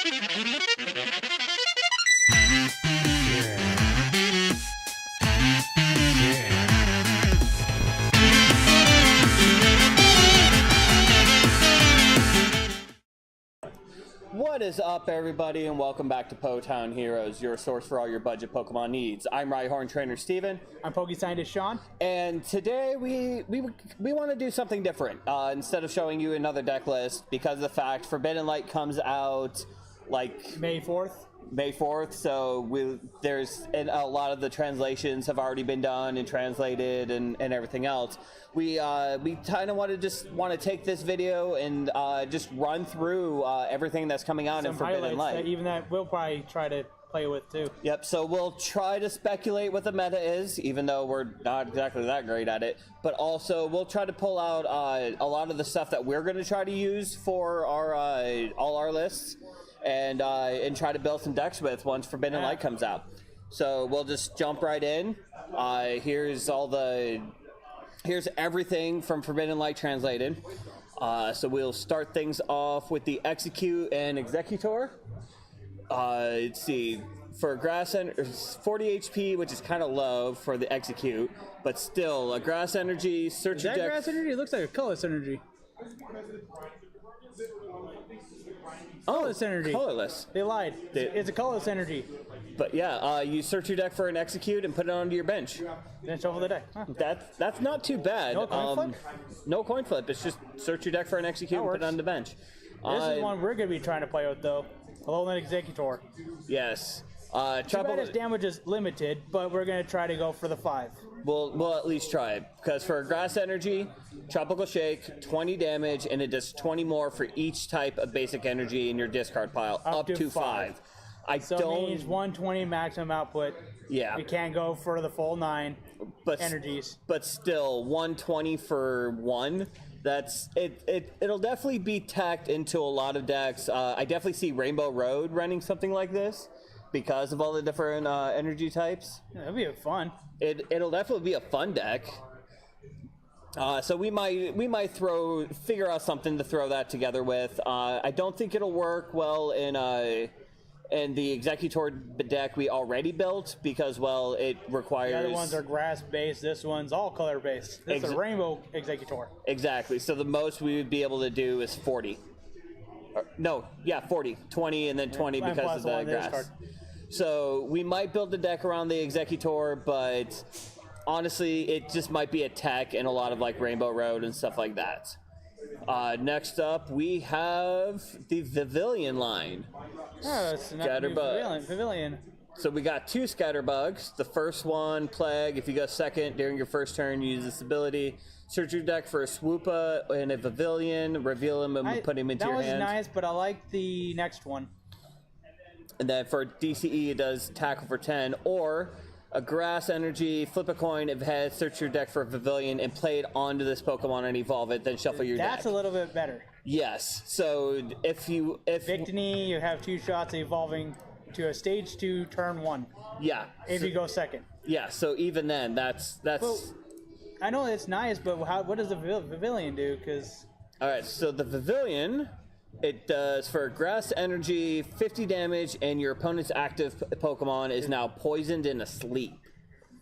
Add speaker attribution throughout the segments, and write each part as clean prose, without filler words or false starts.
Speaker 1: What is up, everybody, and welcome back to Potown Heroes, your source for all your budget Pokemon needs. I'm Rhyhorn Trainer Steven.
Speaker 2: I'm Pokescientist Sean.
Speaker 1: And today we want to do something different. Instead of showing you another deck list, because of the fact Forbidden Light comes out like
Speaker 2: May 4th.
Speaker 1: May 4th, so there's a lot of the translations have already been done and translated and everything else. We kind of want to take this video and just run through everything that's coming out in Forbidden Light.
Speaker 2: That we'll probably try to play with too.
Speaker 1: Yep, so we'll try to speculate what the meta is, even though we're not exactly that great at it. But also, we'll try to pull out a lot of the stuff that we're going to try to use for our all our lists. And try to build some decks with once Forbidden Light comes out. So we'll just jump right in. Here's everything from Forbidden Light translated. So we'll start things off with the Execute and Executor. Let's see, for Grass Energy, 40 HP, which is kind of low for the Execute, but still a Grass Energy. Search your deck.
Speaker 2: Grass Energy? It looks like a Colorless Energy. Colorless energy.
Speaker 1: Colorless.
Speaker 2: They lied. It's a colorless energy.
Speaker 1: But yeah, you search your deck for an Execute and put it onto your bench.
Speaker 2: Then shuffle the deck. Huh.
Speaker 1: That's not too bad.
Speaker 2: No coin flip?
Speaker 1: No coin flip. It's just search your deck for an Execute and put it on the bench.
Speaker 2: This is one we're going to be trying to play with, though. Alot Executor.
Speaker 1: Yes.
Speaker 2: Too bad its damage is limited, but we're going to try to go for the 5.
Speaker 1: We'll at least try it, because for Grass Energy, Tropical Shake, 20 damage, and it does 20 more for each type of basic energy in your discard pile, up to 5.
Speaker 2: So it means 120 maximum output.
Speaker 1: Yeah.
Speaker 2: We can't go for the full 9 energies.
Speaker 1: But still, 120 for 1. That's it. It'll definitely be tacked into a lot of decks. I definitely see Rainbow Road running something like this, because of all the different energy types.
Speaker 2: Yeah, that'd be fun.
Speaker 1: It'll definitely be a fun deck. So we might figure out something to throw that together with. I don't think it'll work well in the Executor deck we already built, because it requires.
Speaker 2: The other ones are grass based. This one's all color based. This is a Rainbow Executor.
Speaker 1: Exactly. So the most we would be able to do is 40. 40, 20, and then 20 because of the grass. So we might build the deck around the Executor, but honestly, it just might be a tech and a lot of like Rainbow Road and stuff like that. Next up, we have the Pavilion line.
Speaker 2: Oh, it's Scatterbug. Pavilion.
Speaker 1: So we got 2 Scatterbugs. The first one, Plague. If you go second during your first turn, you use this ability. Search your deck for a Swoopa and a Pavilion, reveal him and put him into your hand.
Speaker 2: That was nice, but I like the next one.
Speaker 1: And then for DCE, it does tackle for 10, or a Grass Energy, flip a coin, if it has, search your deck for a Pavilion and play it onto this Pokemon and evolve it, then shuffle your deck.
Speaker 2: That's a little bit better.
Speaker 1: Yes. So if
Speaker 2: Victini, you have 2 shots evolving to a stage 2, turn 1.
Speaker 1: Yeah.
Speaker 2: If you go second.
Speaker 1: Yeah. So even then, that's.
Speaker 2: Well, I know it's nice, but what does the Pavilion do? Because.
Speaker 1: All right. So the Pavilion. It does for Grass Energy 50 damage, and your opponent's active Pokemon is now poisoned and asleep.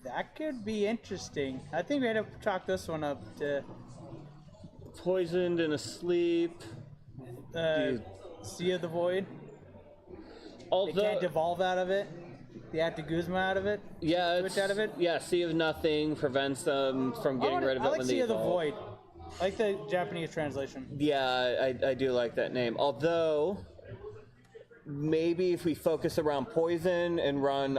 Speaker 2: That could be interesting. I think we had to chalk this one up to
Speaker 1: poisoned and asleep.
Speaker 2: Sea of the Void.
Speaker 1: Although,
Speaker 2: they can't devolve out of it. They have to Guzma out of it.
Speaker 1: Yeah,
Speaker 2: switch out of it.
Speaker 1: Yeah, Sea of Nothing prevents them from getting rid of it when they evolve.
Speaker 2: I like Sea of the Void. I like the Japanese translation.
Speaker 1: Yeah, I do like that name. Although, maybe if we focus around Poison and run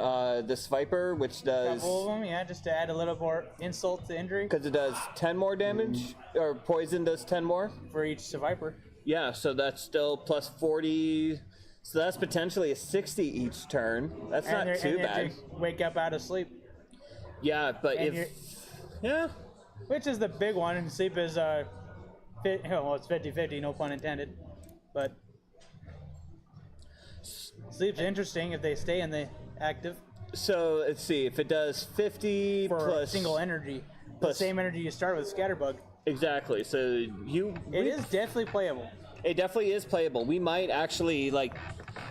Speaker 1: this Viper, which does...
Speaker 2: Couple of them, yeah, just to add a little more insult to injury.
Speaker 1: Because it does 10 more damage, or Poison does 10 more.
Speaker 2: For each Viper.
Speaker 1: Yeah, so that's still plus 40... So that's potentially a 60 each turn. That's not too bad.
Speaker 2: Wake up out of sleep.
Speaker 1: Yeah, but yeah.
Speaker 2: Which is the big one, and sleep is it's 50-50, no pun intended. But sleep's interesting if they stay in the active.
Speaker 1: So let's see, if it does 50
Speaker 2: for
Speaker 1: plus
Speaker 2: single energy, plus the same energy you start with Scatterbug.
Speaker 1: Exactly. So
Speaker 2: it is definitely playable.
Speaker 1: It definitely is playable. We might actually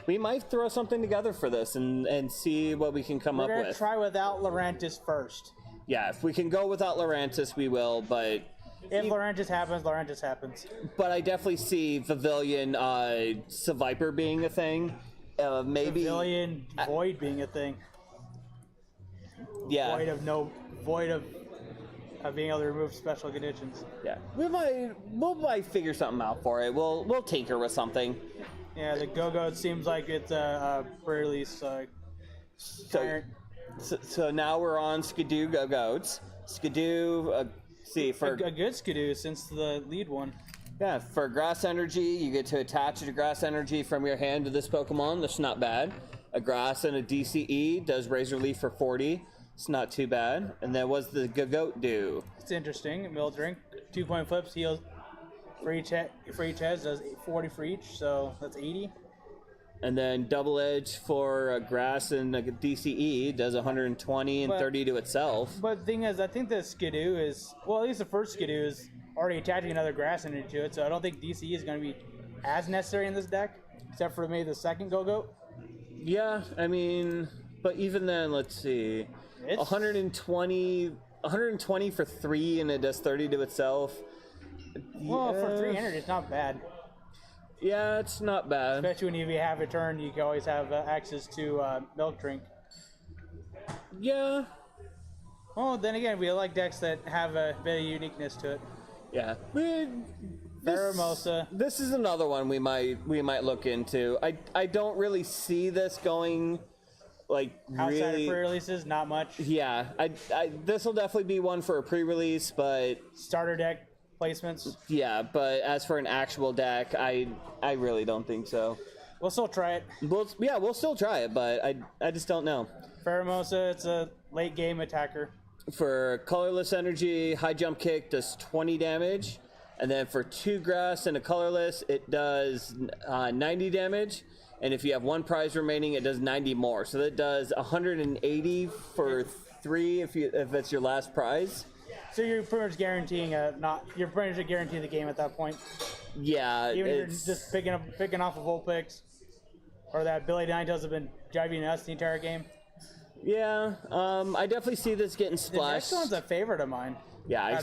Speaker 1: we might throw something together for this and see what we can come
Speaker 2: We're
Speaker 1: up
Speaker 2: gonna
Speaker 1: with.
Speaker 2: try without Laurentis first.
Speaker 1: Yeah, if we can go without Laurentis, we will, but
Speaker 2: If Laurentis happens, Laurentis happens.
Speaker 1: but I definitely see Pavilion Viper being a thing. Maybe
Speaker 2: Pavilion Void being a thing.
Speaker 1: yeah.
Speaker 2: Void of being able to remove special conditions.
Speaker 1: Yeah, we'll figure something out for it. We'll tinker with something.
Speaker 2: Yeah, the Go-Go seems like it's a pre-release
Speaker 1: So now we're on Skidoo Go-Goats. Skidoo, see for
Speaker 2: a good Skidoo since the lead one.
Speaker 1: yeah, for grass energy, you get to attach a grass energy from your hand to this Pokemon. That's not bad. A grass and a DCE does Razor Leaf for 40. It's not too bad. And then what's the Goat do?
Speaker 2: It's interesting. Mill Drink, 2-point flips, heals for each head, does 40 for each, so that's 80.
Speaker 1: And then Double Edge for a grass and a DCE does 120 and 30 to itself.
Speaker 2: But the thing is, I think the Skidoo is, well, at least the first Skidoo is already attaching another grass energy to it, so I don't think DCE is going to be as necessary in this deck, except for maybe the second Go-Go.
Speaker 1: Yeah, I mean, but even then, let's see. 120 for 3 and it does 30 to itself.
Speaker 2: Well, for 3 energy, it's not bad.
Speaker 1: Yeah, it's not bad.
Speaker 2: Especially when you have a turn, you can always have access to Milk Drink.
Speaker 1: Yeah.
Speaker 2: Well, then again, we like decks that have a bit of uniqueness to it.
Speaker 1: Yeah.
Speaker 2: Pheromosa.
Speaker 1: This is another one we might look into. I don't really see this going like
Speaker 2: Outside
Speaker 1: really
Speaker 2: of pre-releases, not much.
Speaker 1: Yeah, this will definitely be one for a pre-release, but
Speaker 2: Starter deck placements.
Speaker 1: yeah, but as for an actual deck, I really don't think so.
Speaker 2: We'll still try it.
Speaker 1: We'll still try it, but I just don't know.
Speaker 2: Pheromosa, it's a late game attacker.
Speaker 1: For colorless energy, high jump kick does 20 damage, and then for 2 grass and a colorless, it does 90 damage. And if you have 1 prize remaining, it does 90 more. So that does 180 for 3 if it's your last prize.
Speaker 2: So you're pretty much guaranteeing you're pretty much guaranteeing the game at that point.
Speaker 1: Yeah,
Speaker 2: Even if you're just picking off of Vulpix, or that Billy Ninetales have been driving us the entire game.
Speaker 1: Yeah, I definitely see this getting splashed.
Speaker 2: The next one's a favorite of mine.
Speaker 1: Yeah,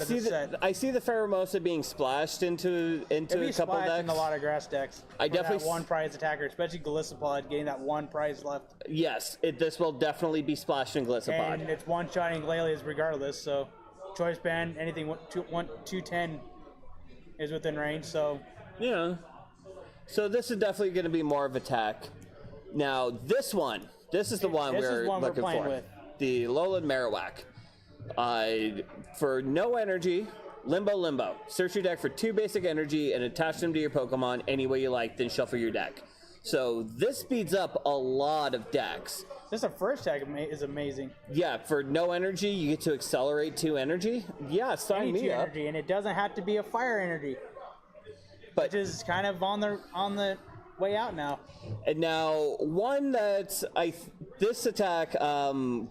Speaker 1: I see the Pheromosa being splashed into a couple decks.
Speaker 2: In a lot of grass decks.
Speaker 1: I definitely
Speaker 2: that one prize attacker, especially Gliscopod, getting that one prize left.
Speaker 1: Yes, this will definitely be splashed in Gliscopod.
Speaker 2: And it's one-shotting Lelias regardless, so choice band, anything 210 is within range, so...
Speaker 1: Yeah. So this is definitely going to be more of attack. Now, this is the one we're looking
Speaker 2: playing
Speaker 1: for.
Speaker 2: with.
Speaker 1: The Alolan Marowak. For no energy, Limbo. Search your deck for 2 basic energy and attach them to your Pokemon any way you like, then shuffle your deck. So this speeds up a lot of decks.
Speaker 2: Just the first tag is amazing.
Speaker 1: Yeah, for no energy, you get to accelerate 2 energy. Yeah, sign me up.
Speaker 2: Energy, and it doesn't have to be a fire energy. Which is kind of on the way out now.
Speaker 1: And now, one that this attack,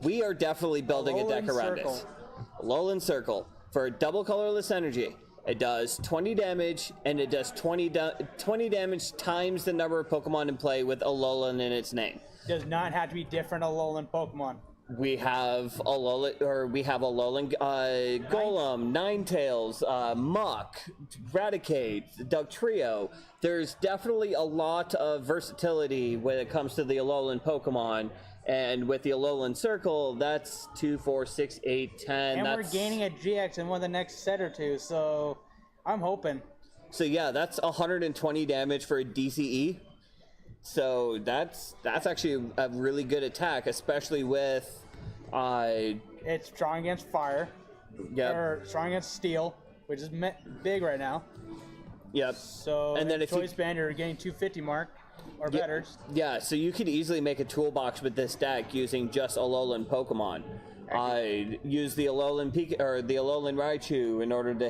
Speaker 1: we are definitely building a deck around it. Alolan Circle for double colorless energy. It does 20 damage, and it does 20 damage times the number of Pokemon in play with Alolan in its name.
Speaker 2: Does not have to be different Alolan Pokemon.
Speaker 1: We have Alolan Golem, Ninetales, Muck, Raticate, Dugtrio. There's definitely a lot of versatility when it comes to the Alolan Pokemon. And with the Alolan Circle, that's 2, 4, 6, 8, 10.
Speaker 2: And we're gaining a GX in one of the next set or two, so I'm hoping.
Speaker 1: So yeah, that's 120 damage for a DCE. So that's actually a really good attack, especially with
Speaker 2: it's strong against fire.
Speaker 1: Yep.
Speaker 2: Or strong against steel, which is big right now.
Speaker 1: Yep.
Speaker 2: So
Speaker 1: and then if
Speaker 2: choice band, you're getting 250 mark or better.
Speaker 1: Yeah, so you could easily make a toolbox with this deck using just Alolan Pokemon. Use the Alolan the Alolan Raichu in order to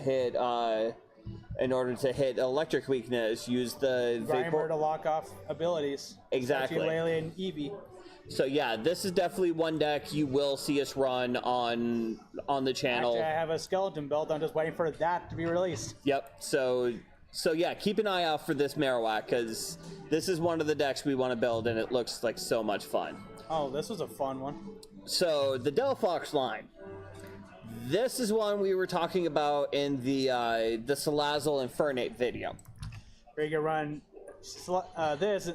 Speaker 1: hit electric weakness. Use the
Speaker 2: Grimer to lock off abilities.
Speaker 1: Exactly.
Speaker 2: Lele and Eevee.
Speaker 1: So yeah, this is definitely one deck you will see us run on the channel.
Speaker 2: Actually, I have a skeleton belt. I'm just waiting for that to be released.
Speaker 1: Yep. So So yeah, keep an eye out for this Marowak, because this is one of the decks we want to build, and it looks like so much fun.
Speaker 2: Oh, this was a fun one.
Speaker 1: So the Delphox line. This is one we were talking about in the Salazzle Infernate video.
Speaker 2: Where you can run this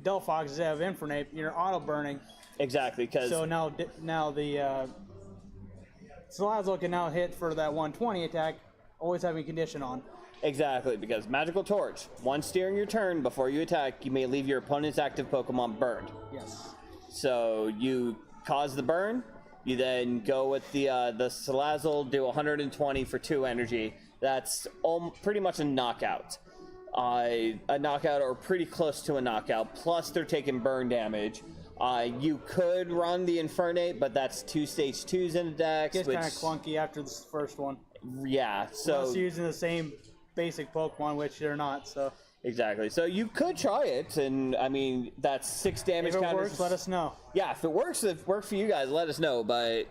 Speaker 2: Delphox instead of Infernate, you're auto burning.
Speaker 1: Exactly, because
Speaker 2: So now the Salazzle can now hit for that 120 attack, always having condition on.
Speaker 1: exactly, because Magical Torch. Once during your turn before you attack, you may leave your opponent's active Pokemon burned.
Speaker 2: Yes.
Speaker 1: So you cause the burn. You then go with the Salazzle, do 120 for 2 energy. That's pretty much a knockout. A knockout or pretty close to a knockout. Plus they're taking burn damage. You could run the Infernate, but that's 2 stage 2s in the deck.
Speaker 2: Gets kind of clunky after this first one.
Speaker 1: Yeah, so
Speaker 2: Unless you're using the same basic Pokemon, which they're not. So
Speaker 1: exactly. So you could try it, and I mean that's 6 damage.
Speaker 2: if it
Speaker 1: counters.
Speaker 2: works, let us know.
Speaker 1: Yeah, if it works for you guys, let us know. But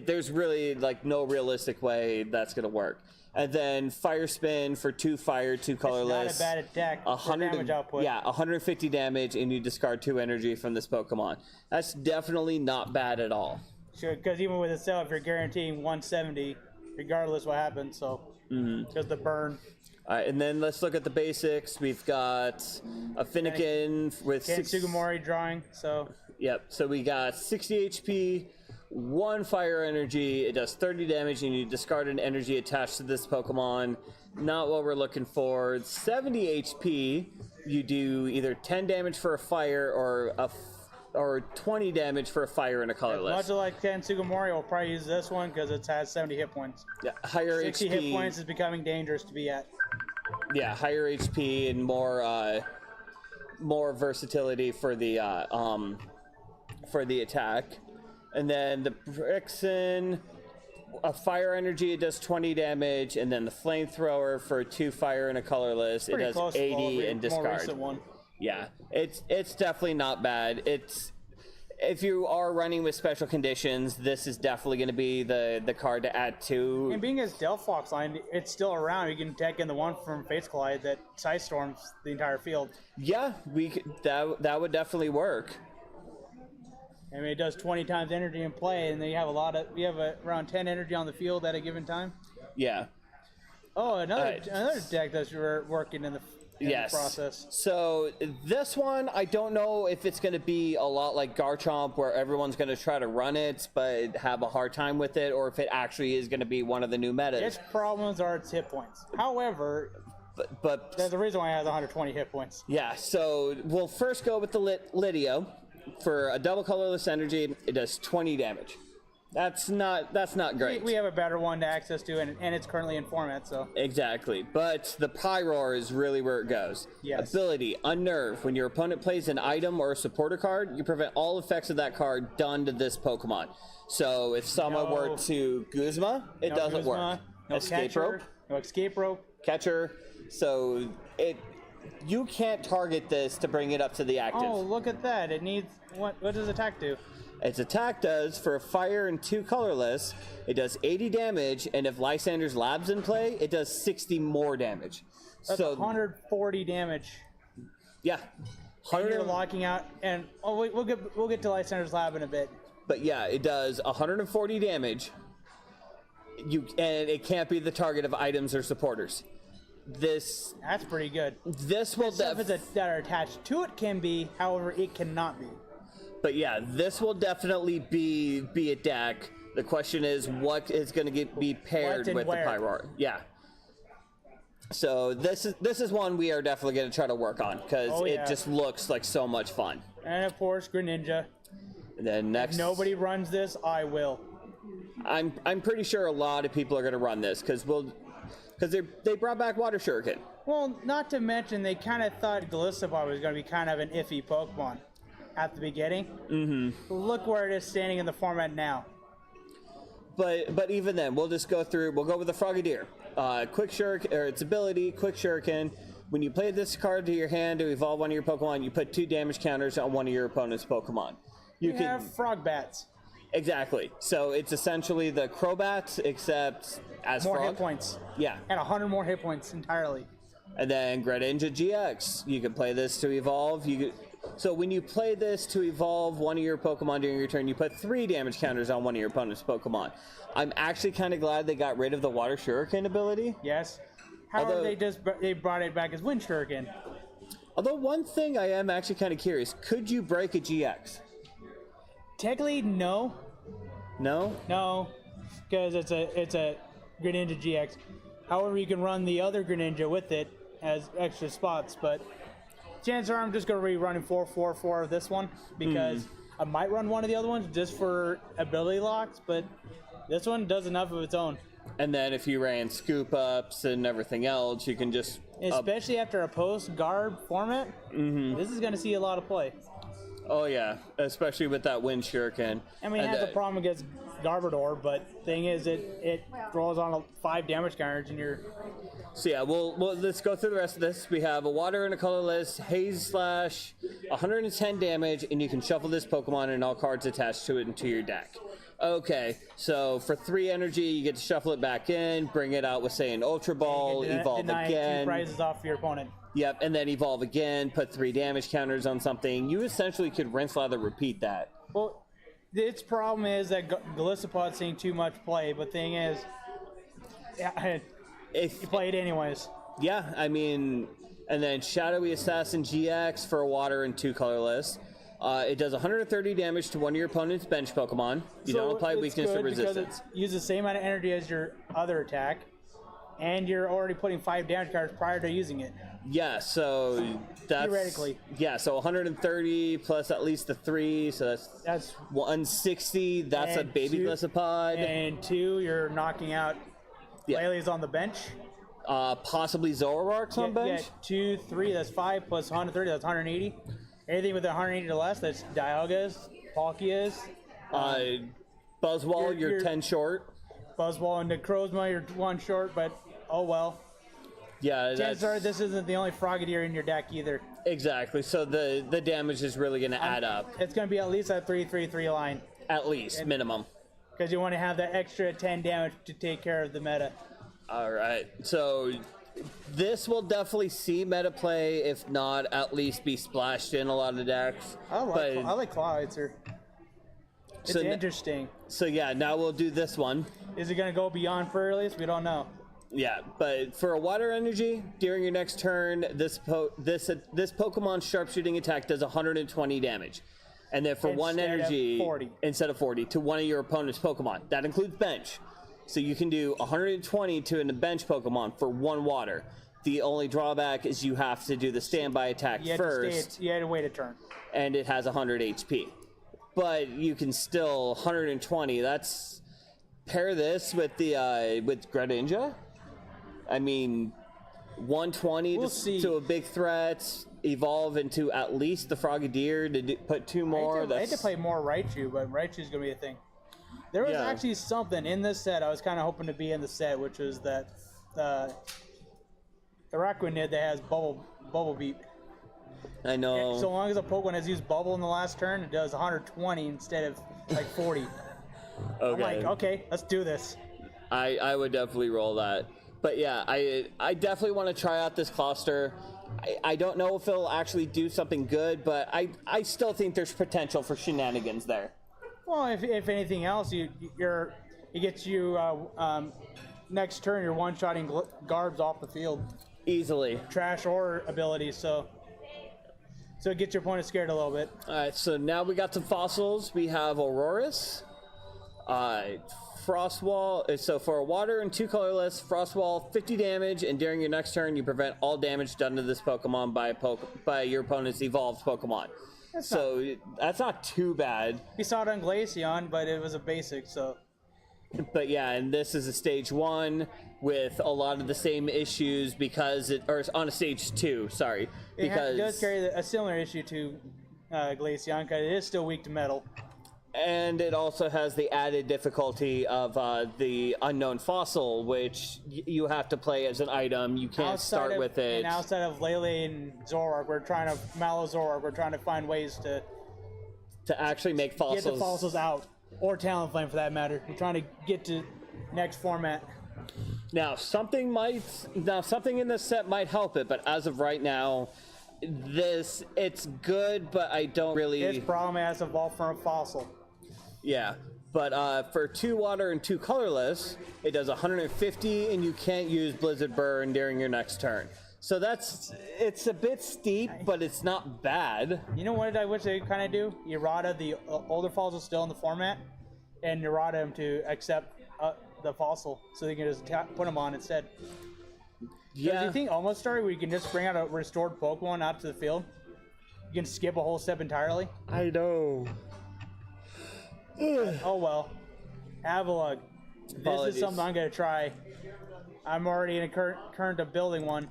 Speaker 1: there's really like no realistic way that's gonna work. And then Fire Spin for 2 fire, 2 colorless.
Speaker 2: It's not a bad attack.
Speaker 1: 100
Speaker 2: damage output.
Speaker 1: Yeah, 150 damage, and you discard 2 energy from this Pokemon. That's definitely not bad at all.
Speaker 2: Sure, because even with itself, you're guaranteeing 170, regardless what happens. So because the burn.
Speaker 1: All right, and then let's look at the basics. We've got a Finnegan with
Speaker 2: Can't Sugimori drawing. So
Speaker 1: Yep, so we got 60 HP, 1 fire energy. It does 30 damage, and you discard an energy attached to this Pokemon. Not what we're looking for. 70 HP, you do either 10 damage for a fire or 20 damage for a fire and a colorless.
Speaker 2: much like Ken Sugimori, we'll probably use this one because it has 70 hit points.
Speaker 1: Yeah, higher
Speaker 2: 60
Speaker 1: HP.
Speaker 2: hit points is becoming dangerous to be at.
Speaker 1: Yeah, higher HP and more versatility for the attack. And then the Brixen, a fire energy, it does 20 damage, and then the flamethrower for 2 fire and a colorless, it
Speaker 2: Pretty
Speaker 1: does
Speaker 2: close to
Speaker 1: 80 and
Speaker 2: more
Speaker 1: discard.
Speaker 2: recent one.
Speaker 1: Yeah, it's definitely not bad. If you are running with special conditions, this is definitely going to be the card to add to.
Speaker 2: And being as Delphox line, it's still around. You can tech in the one from Fates Collide that side storms the entire field.
Speaker 1: Yeah, that would definitely work.
Speaker 2: I mean, it does 20 times energy in play, and then you have around 10 energy on the field at a given time.
Speaker 1: Yeah.
Speaker 2: Oh, another deck that's working in the process.
Speaker 1: So this one, I don't know if it's going to be a lot like Garchomp, where everyone's going to try to run it but have a hard time with it, or if it actually is going to be one of the new metas.
Speaker 2: Its problems are its hit points. However,
Speaker 1: but
Speaker 2: there's a reason why it has 120 hit points.
Speaker 1: Yeah, so we'll first go with the Lidio. For a double colorless energy, it does 20 damage. That's not great.
Speaker 2: We have a better one to access to, and it's currently in format, so.
Speaker 1: Exactly, but the Pyroar is really where it goes.
Speaker 2: Yes.
Speaker 1: Ability, Unnerve. When your opponent plays an item or a supporter card, you prevent all effects of that card done to this Pokemon. So if someone were to Guzma, it doesn't work.
Speaker 2: No
Speaker 1: Escape
Speaker 2: catcher,
Speaker 1: Rope.
Speaker 2: no escape rope.
Speaker 1: Catcher. So you can't target this to bring it up to the active.
Speaker 2: Oh, look at that. It needs, what does attack do?
Speaker 1: Its attack does, for a fire and 2 colorless, it does 80 damage, and if Lysander's Lab's in play, it does 60 more damage.
Speaker 2: That's
Speaker 1: so
Speaker 2: 140 damage.
Speaker 1: Yeah.
Speaker 2: And you're locking out, and we'll get to Lysander's Lab in a bit.
Speaker 1: But yeah, it does 140 damage. And it can't be the target of items or supporters.
Speaker 2: That's pretty good.
Speaker 1: This will
Speaker 2: Stuff that are attached to it can be, however, it cannot be.
Speaker 1: But yeah, this will definitely be a deck. The question is, what is going to be paired with the Pyroar? Yeah. So this is one we are definitely going to try to work on, because it just looks like so much fun.
Speaker 2: And of course, Greninja.
Speaker 1: And then next,
Speaker 2: if nobody runs this, I will.
Speaker 1: I'm pretty sure a lot of people are going to run this because they brought back Water Shuriken.
Speaker 2: Well, not to mention they kind of thought Gliscobot was going to be kind of an iffy Pokemon at the beginning. Mm-hmm. Look where it is standing in the format now.
Speaker 1: But even then, we'll just go through. We'll go with the Frogadier. Quick Shuriken, or its ability, Quick Shuriken. When you play this card to your hand to evolve one of your Pokemon, you put 2 damage counters on one of your opponent's Pokemon.
Speaker 2: You can have Frog Bats.
Speaker 1: Exactly. So it's essentially the Crobat, except as
Speaker 2: more
Speaker 1: frog.
Speaker 2: Hit points.
Speaker 1: Yeah.
Speaker 2: And 100 more hit points entirely.
Speaker 1: And then Greninja GX. You can play this to evolve. So when you play this to evolve one of your Pokemon during your turn, you put 3 damage counters on one of your opponent's Pokemon. I'm actually kind of glad they got rid of the Water Shuriken ability.
Speaker 2: Yes. However, they brought it back as Wind Shuriken.
Speaker 1: Although one thing I am actually kind of curious, could you break a GX?
Speaker 2: Technically, no.
Speaker 1: No?
Speaker 2: No, because it's a Greninja GX. However, you can run the other Greninja with it as extra spots, but chances are I'm just going to be running 4-4-4 of this one because I might run one of the other ones just for ability locks, but this one does enough of its own.
Speaker 1: And then if you ran scoop ups and everything else, you can just...
Speaker 2: Especially after a post-Garb format, this is going to see a lot of play.
Speaker 1: Oh yeah, especially with that Wind Shuriken.
Speaker 2: I mean, it has a problem against Garbodor, but thing is, it throws on 5 damage counters and you're...
Speaker 1: So yeah, we'll let's go through the rest of this. We have a water and a colorless, haze slash, 110 damage, and you can shuffle this Pokemon and all cards attached to it into your deck. Okay, so for 3 energy, you get to shuffle it back in, bring it out with, say, an Ultra Ball, evolve again.
Speaker 2: 2 prizes off your opponent.
Speaker 1: Yep, and then evolve again, put 3 damage counters on something. You essentially could rinse, lather, repeat that.
Speaker 2: Well, its problem is that Gliscopod's seeing too much play, but thing is,
Speaker 1: If
Speaker 2: you play it anyways.
Speaker 1: Yeah, I mean, and then Shadowy Assassin GX for a water and 2 colorless. It does 130 damage to one of your opponent's bench Pokemon. You don't apply weakness or resistance.
Speaker 2: It uses the same amount of energy as your other attack, and you're already putting 5 damage cards prior to using it.
Speaker 1: Yeah, so that's...
Speaker 2: Theoretically.
Speaker 1: Yeah, so 130 plus at least the 3, so that's 160. That's a baby Gliscopod.
Speaker 2: And 2, you're knocking out...
Speaker 1: Yeah.
Speaker 2: Laylee's on the bench.
Speaker 1: Possibly Zoroark's on bench.
Speaker 2: Yeah, 2, 3, that's 5 plus 130, that's 180. Anything with 180 or less, that's Dialga's, Palkia's.
Speaker 1: Buzzwole, you're 10 short.
Speaker 2: Buzzwole and Necrozma, you're 1 short, but oh well.
Speaker 1: Yeah,
Speaker 2: chances are this isn't the only Frogadier in your deck either.
Speaker 1: Exactly, so the damage is really going to add up.
Speaker 2: It's going to be at least a 3-3-3 line.
Speaker 1: At least, minimum.
Speaker 2: Because you want to have that extra 10 damage to take care of the meta.
Speaker 1: All right, so this will definitely see meta play, if not at least be splashed in a lot of decks.
Speaker 2: I like Clawitzer. It's interesting.
Speaker 1: So yeah, now we'll do this one.
Speaker 2: Is it going to go beyond Furlius? We don't know.
Speaker 1: Yeah, but for a water energy, during your next turn, this Pokemon's sharpshooting attack does 120 damage. And then for one energy, instead of 40, to one of your opponent's Pokemon. That includes bench. So you can do 120 to a bench Pokemon for 1 water. The only drawback is you have to do the standby attack first.
Speaker 2: You had to wait a turn.
Speaker 1: And it has 100 HP. But you can still 120. That's pair this with the with Greninja. I mean, 120 to a big threat. Evolve into at least the Frogadier to put 2 more.
Speaker 2: I had to play more Raichu, but Raichu's going to be a thing. There was actually something in this set I was kind of hoping to be in the set, which was that the Araquanid that has Bubble Beat.
Speaker 1: I know.
Speaker 2: And so long as a Pokemon has used Bubble in the last turn, it does 120 instead of like 40.
Speaker 1: Okay.
Speaker 2: I'm like, okay, let's do this.
Speaker 1: I would definitely roll that. But yeah, I definitely want to try out this Cluster. I don't know if it'll actually do something good, but I still think there's potential for shenanigans there.
Speaker 2: Well, if anything else, it gets you next turn. You're one-shotting Garbs off the field
Speaker 1: easily,
Speaker 2: trash or abilities. So it gets your opponent scared a little bit.
Speaker 1: All right, so now we got some fossils. We have Aurorus, Frostwall. So for a water and 2 colorless, Frostwall 50 damage, and during your next turn, you prevent all damage done to this Pokemon by your opponent's evolved Pokemon. That's not too bad.
Speaker 2: We saw it on Glaceon, but it was a basic, so.
Speaker 1: But yeah, and this is a stage 1 with a lot of the same issues or on a stage 2, sorry. Because
Speaker 2: it does carry a similar issue to Glaceon, because it is still weak to metal.
Speaker 1: And it also has the added difficulty of the unknown fossil, which you have to play as an item. You can't start with it.
Speaker 2: And outside of Lele and Zoroark, we're trying to find ways to
Speaker 1: actually make fossils.
Speaker 2: Get the fossils out, or Talonflame for that matter. We're trying to get to next format.
Speaker 1: Now something in this set might help it, but as of right now, it's good, but I don't really.
Speaker 2: Its problem has evolved from a fossil.
Speaker 1: Yeah, but for 2 water and 2 colorless, it does 150, and you can't use Blizzard Burn during your next turn. So it's a bit steep, but it's not bad.
Speaker 2: You know what I wish they kind of do? Errata the older fossils still in the format, and errata them to accept the fossil, so they can just put them on instead.
Speaker 1: Yeah.
Speaker 2: Do you think Almost Story, where you can just bring out a restored Pokemon out to the field? You can skip a whole step entirely?
Speaker 1: I know.
Speaker 2: Oh well. Avalugg. This is something I'm going to try. I'm already in a current of building one.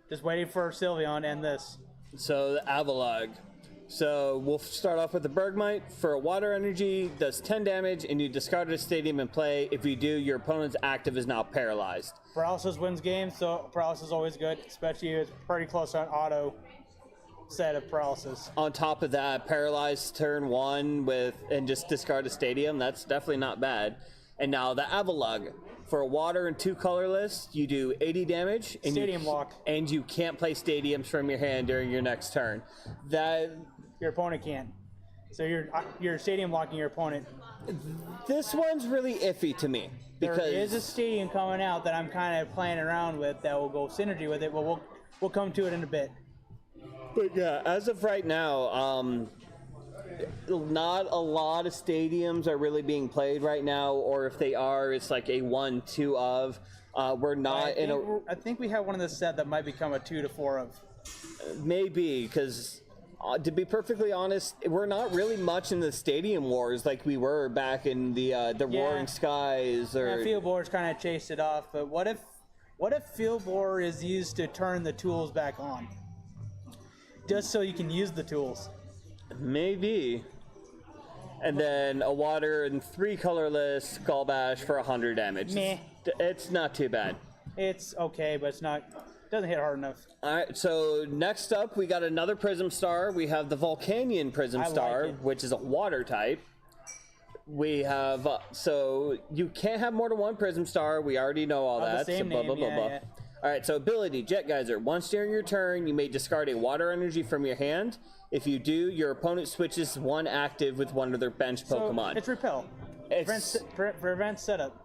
Speaker 2: Just waiting for Sylveon and this.
Speaker 1: So the Avalugg. So we'll start off with the Bergmite. For a water energy, does 10 damage, and you discard a stadium in play. If you do, your opponent's active is now paralyzed.
Speaker 2: Paralysis wins games, so paralysis is always good, especially if it's pretty close to an auto set of paralysis.
Speaker 1: On top of that, paralyzed turn 1 and just discard a stadium. That's definitely not bad. And now the Avalugg. For a water and 2 colorless, you do 80 damage. And
Speaker 2: Stadium lock.
Speaker 1: And you can't play stadiums from your hand during your next turn.
Speaker 2: Your opponent can't. So you're stadium locking your opponent.
Speaker 1: This one's really iffy to me. Because
Speaker 2: There is a stadium coming out that I'm kind of playing around with that will go synergy with it, but we'll come to it in a bit.
Speaker 1: But yeah, as of right now, not a lot of stadiums are really being played right now, or if they are, it's like a 1-2 of. We're not
Speaker 2: I think we have one in this set that might become a 2 to 4 of.
Speaker 1: Maybe, because to be perfectly honest, we're not really much in the stadium wars like we were back in the Roaring Skies. Or
Speaker 2: Field Boar's kind of chased it off, but what if Field Boar is used to turn the tools back on? Just so you can use the tools.
Speaker 1: Maybe. And then a water and 3 colorless Skull Bash for 100 damage.
Speaker 2: Meh.
Speaker 1: It's not too bad.
Speaker 2: It's okay, but doesn't hit hard enough.
Speaker 1: All right, so next up we got another Prism Star. We have the Volcanion Prism Star, which is a water type. We have so you can't have more than 1 Prism Star. We already know all that.
Speaker 2: The same
Speaker 1: so blah,
Speaker 2: name,
Speaker 1: blah, blah, blah.
Speaker 2: yeah.
Speaker 1: All right, so ability, Jet Geyser. Once during your turn, you may discard a water energy from your hand. If you do, your opponent switches 1 active with one of their bench Pokemon.
Speaker 2: It's Repel. Prevents setup.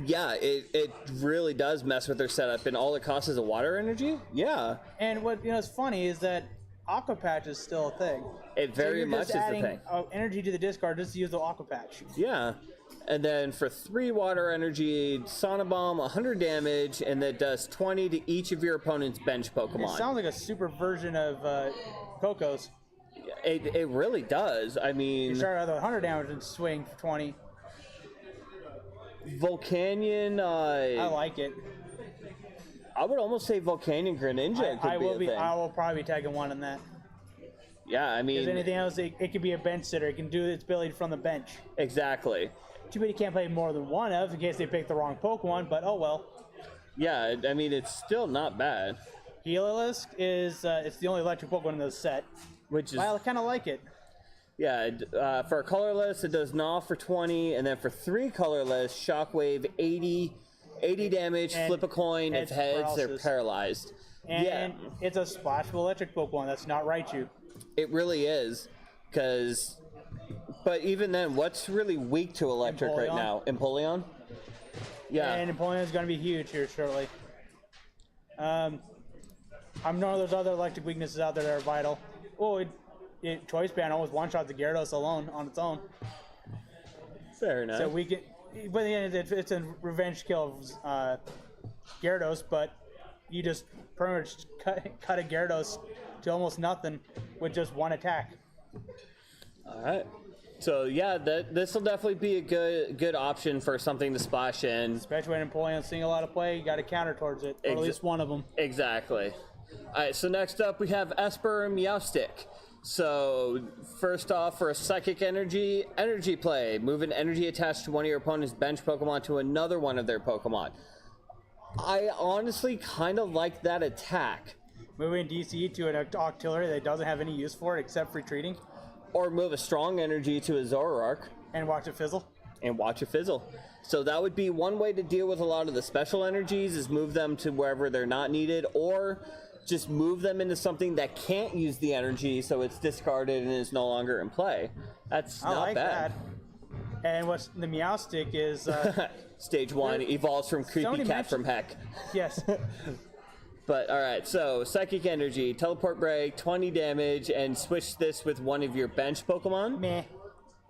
Speaker 1: Yeah, it really does mess with their setup, and all it costs is a water energy? Yeah.
Speaker 2: And what is funny is that Aqua Patch is still a thing.
Speaker 1: It very much is the thing.
Speaker 2: Energy to the discard just to use the Aqua Patch.
Speaker 1: Yeah. And then for 3 water energy, Sonobomb, 100 damage, and that does 20 to each of your opponent's bench Pokemon.
Speaker 2: It sounds like a super version of Coco's.
Speaker 1: It really does. I mean,
Speaker 2: You start out with 100 damage and swing for 20.
Speaker 1: Volcanion.
Speaker 2: I like it.
Speaker 1: I would almost say Volcanion Greninja could be a thing.
Speaker 2: I will probably be tagging 1 on that.
Speaker 1: Yeah, I mean,
Speaker 2: If anything else, it could be a bench sitter. It can do its ability from the bench.
Speaker 1: Exactly.
Speaker 2: Too bad you can't play more than 1 of in case they pick the wrong Pokemon, but oh well.
Speaker 1: Yeah, I mean, it's still not bad.
Speaker 2: Heliolisk is it's the only electric Pokemon in this set.
Speaker 1: Which is,
Speaker 2: I kind of like it.
Speaker 1: Yeah, for a colorless, it does Gnaw for 20, and then for 3 colorless, Shockwave 80 damage,
Speaker 2: And
Speaker 1: flip a coin, if heads, they're paralyzed.
Speaker 2: And it's a splashable electric Pokemon. That's not Raichu.
Speaker 1: It really is, but even then, what's really weak to electric right now? Empoleon? Yeah.
Speaker 2: And Empoleon is going to be huge here shortly. I'm knowing there's other electric weaknesses out there that are vital. Oh, Choice Band almost one-shot the Gyarados alone on its own.
Speaker 1: Fair enough.
Speaker 2: So we can, but again, it's a revenge kill of Gyarados, but you just pretty much cut a Gyarados to almost nothing with just 1 attack.
Speaker 1: All right. So yeah, this will definitely be a good option for something to splash in.
Speaker 2: Especially when Empoleon's seeing a lot of play, you got to counter towards it, or at least one of them.
Speaker 1: Exactly. All right, so next up we have Esper and Meowstic. So first off, for a Psychic Energy play, move an energy attached to one of your opponent's bench Pokemon to another one of their Pokemon. I honestly kind of like that attack.
Speaker 2: Moving DC to an Octillery that doesn't have any use for it except for retreating.
Speaker 1: Or move a Strong Energy to a Zoroark.
Speaker 2: And watch it fizzle.
Speaker 1: and watch it fizzle. So that would be one way to deal with a lot of the special energies, is move them to wherever they're not needed, or just move them into something that can't use the energy, so it's discarded and is no longer in play. That's
Speaker 2: I
Speaker 1: not
Speaker 2: like
Speaker 1: bad.
Speaker 2: that. And what's the Meow Stick is...
Speaker 1: Stage 1 evolves from Creepy Cat from Heck.
Speaker 2: Yes.
Speaker 1: But, alright, so Psychic Energy, Teleport Break, 20 damage, and switch this with one of your bench Pokemon.
Speaker 2: Meh.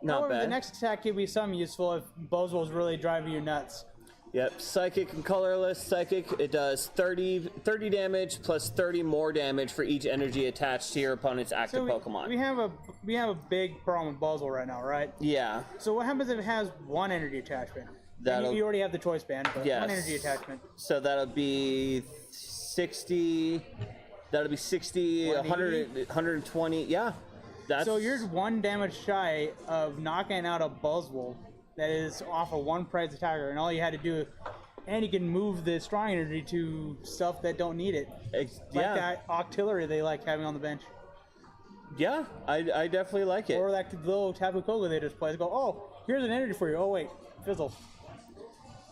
Speaker 1: Not
Speaker 2: However,
Speaker 1: bad.
Speaker 2: the next attack could be something useful if Bozwo's really driving you nuts.
Speaker 1: Yep, Psychic and Colorless. Psychic, it does 30 damage plus 30 more damage for each energy attached to your opponent's active Pokemon.
Speaker 2: We have a big problem with Bozwo right now, right?
Speaker 1: Yeah.
Speaker 2: So what happens if it has one energy attachment? You already have the choice band, but
Speaker 1: yes.
Speaker 2: one energy attachment.
Speaker 1: So that'll be 60. That'll be 60, 100, 120. Yeah.
Speaker 2: So you're one damage shy of knocking out a Buzzwole that is off of one prize attacker, and all you had to do, and you can move the strong energy to stuff that don't need it. Like that Octillery they like having on the bench.
Speaker 1: Yeah, I definitely like it.
Speaker 2: Or that little Tapu Koko they just play. They go, oh, here's an energy for you. Oh wait, fizzle.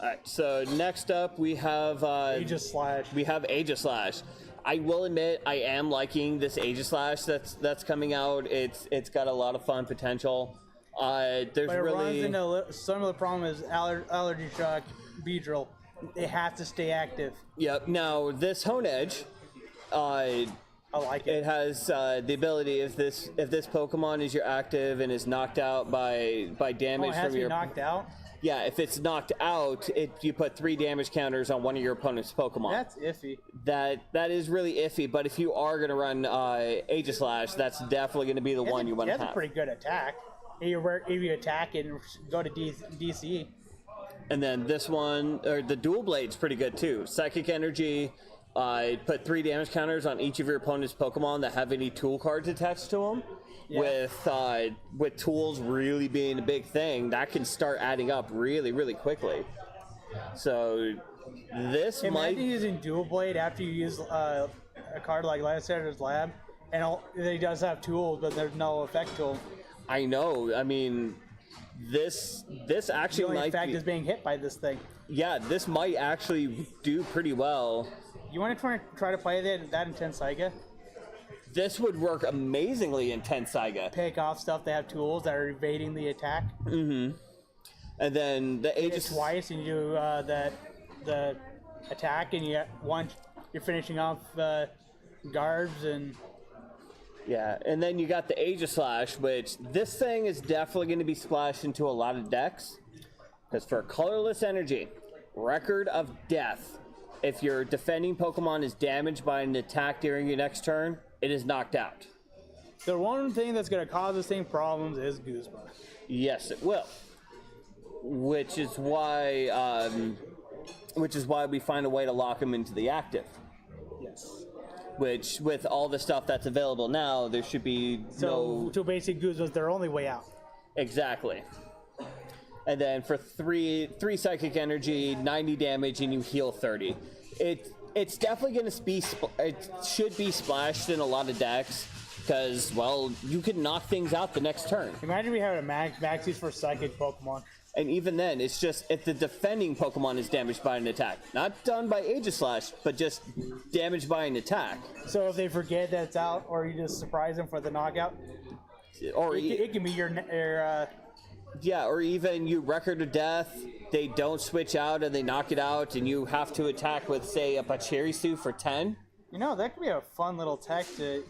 Speaker 1: Alright, so next up we have
Speaker 2: Aegislash.
Speaker 1: We have Aegislash. I will admit I am liking this Aegislash that's coming out. It's got a lot of fun potential. There's
Speaker 2: but it
Speaker 1: really
Speaker 2: runs into some of the problem is allergy shock, Beedrill. It has to stay active.
Speaker 1: Yep. Now this Hone Edge,
Speaker 2: I like it.
Speaker 1: It has the ability if this Pokemon is your active and is knocked out by damage
Speaker 2: it has
Speaker 1: from
Speaker 2: to
Speaker 1: your
Speaker 2: be knocked out.
Speaker 1: Yeah, if it's knocked out, you put 3 damage counters on one of your opponent's Pokemon.
Speaker 2: That's iffy.
Speaker 1: That is really iffy, but if you are going to run Aegislash, that's definitely going to be the one you want to have.
Speaker 2: That's a pretty good attack. If you attack and go to DC.
Speaker 1: And then this one, or the Dual Blade's pretty good too. Psychic Energy, put 3 damage counters on each of your opponent's Pokemon that have any tool cards attached to them. Yeah. With tools really being a big thing, that can start adding up really, really quickly. So this
Speaker 2: Imagine using Dual Blade after you use a card like Lysander's Lab, and it does have tools, but there's no effect to them.
Speaker 1: I know. I mean, this actually
Speaker 2: the only
Speaker 1: might
Speaker 2: effect
Speaker 1: be,
Speaker 2: is being hit by this thing.
Speaker 1: Yeah, this might actually do pretty well.
Speaker 2: You want to try to play that in Tensaiga?
Speaker 1: This would work amazingly in Tensaiga.
Speaker 2: Pick off stuff that have tools that are evading the attack.
Speaker 1: Mm-hmm. And then the
Speaker 2: Aegis twice, and you do the attack, and you're finishing off guards and.
Speaker 1: Yeah, and then you got the Aegislash, which this thing is definitely going to be splashed into a lot of decks. Because for colorless energy, Record of Death, if your defending Pokemon is damaged by an attack during your next turn, it is knocked out.
Speaker 2: The one thing that's going to cause the same problems is Guzma.
Speaker 1: Yes, it will. Which is why we find a way to lock him into the active.
Speaker 2: Yes.
Speaker 1: Which, with all the stuff that's available now, there should be no...
Speaker 2: So basically Guzma's their only way out.
Speaker 1: Exactly. And then for three Psychic Energy, 90 damage, and you heal 30. It's definitely going to be... It should be splashed in a lot of decks, because, well, you can knock things out the next turn.
Speaker 2: Imagine we have a max use for Psychic Pokemon.
Speaker 1: And even then, it's just if the defending Pokemon is damaged by an attack. Not done by Aegislash, but just damaged by an attack.
Speaker 2: So if they forget that it's out, or you just surprise them for the knockout?
Speaker 1: Or
Speaker 2: it can be your
Speaker 1: yeah, or even you Record of Death, they don't switch out and they knock it out, and you have to attack with, say, a Pachirisu for 10.
Speaker 2: You know, that could be a fun little tech to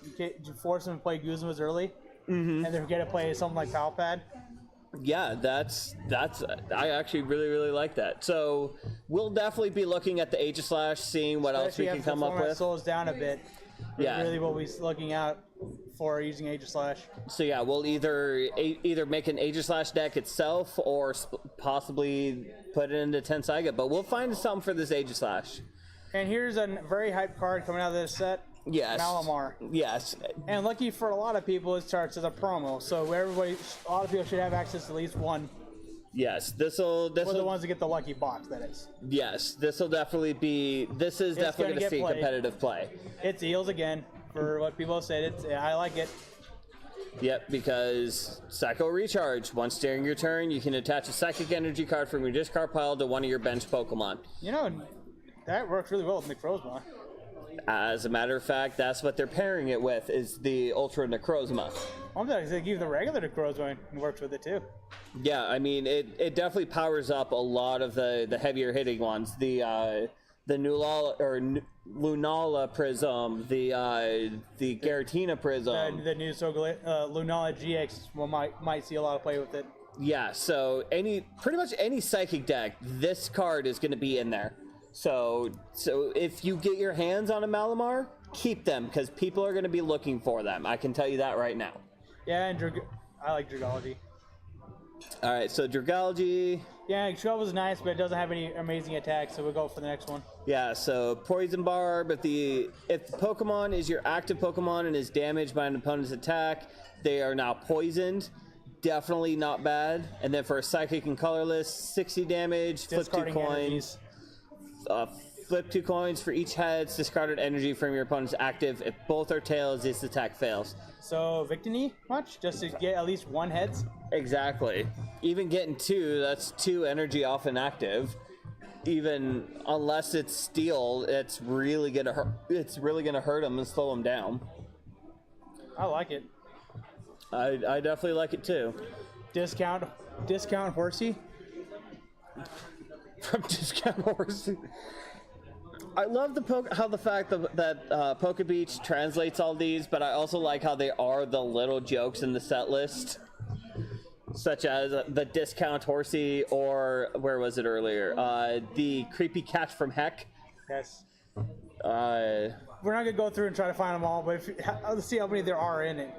Speaker 2: force them to play Guzmas early, and they forget to play something like Palpad.
Speaker 1: Yeah, that's I actually really like that. So we'll definitely be looking at the Aegislash, seeing what else we can come up with.
Speaker 2: Slows down a bit.
Speaker 1: Yeah,
Speaker 2: really what we're looking out for using Aegislash.
Speaker 1: So yeah, we'll either make an Aegislash deck itself or possibly put it into Tensaiga, but we'll find something for this Aegislash.
Speaker 2: And here's a very hype card coming out of this set.
Speaker 1: Yes.
Speaker 2: Malamar.
Speaker 1: Yes.
Speaker 2: And lucky for a lot of people, it starts as a promo, so a lot of people should have access to at least one.
Speaker 1: Yes, this
Speaker 2: For the ones that get the lucky box, that is.
Speaker 1: Yes, this is definitely going to see competitive play.
Speaker 2: It's Eels again, for what people have said. I like it.
Speaker 1: Yep, because Psycho Recharge. Once during your turn, you can attach a Psychic Energy card from your discard pile to one of your bench Pokemon.
Speaker 2: You know, that works really well with Necrozma.
Speaker 1: As a matter of fact, that's what they're pairing it with, is the Ultra Necrozma.
Speaker 2: I'm sorry, they give the regular Necrozma and works with it too.
Speaker 1: Yeah, I mean, it definitely powers up a lot of the heavier hitting ones. The Lunala or Lunala Prism, the Garatina Prism.
Speaker 2: The new Lunala GX might see a lot of play with it.
Speaker 1: Yeah, so pretty much any Psychic deck, this card is going to be in there. So if you get your hands on a Malamar, keep them, because people are going to be looking for them. I can tell you that right now.
Speaker 2: Yeah, and I like Dragology.
Speaker 1: All right, so Dragology.
Speaker 2: Yeah, Shrivel's nice, but it doesn't have any amazing attacks, so we'll go for the next one.
Speaker 1: Yeah, so Poison Barb. If the Pokemon is your active Pokemon and is damaged by an opponent's attack, they are now poisoned. Definitely not bad. And then for a Psychic and Colorless, 60 damage, flip 2 coins. Flip 2 coins for each heads, discarded energy from your opponent's active. If both are tails, this attack fails.
Speaker 2: So Victini much? Just to get at least 1 heads?
Speaker 1: Exactly. Even getting 2, that's 2 energy off an active. Even unless it's steel, it's really gonna hurt. It's really gonna hurt them and slow them down.
Speaker 2: I like it.
Speaker 1: I definitely like it too.
Speaker 2: Discount Horsey.
Speaker 1: From Discount Horsey. I love the fact that Poke Beach translates all these, but I also like how they are the little jokes in the set list, such as the Discount Horsey, or where was it earlier? The Creepy Cat from Heck.
Speaker 2: Yes.
Speaker 1: We're
Speaker 2: not gonna go through and try to find them all, but let's see how many there are in it.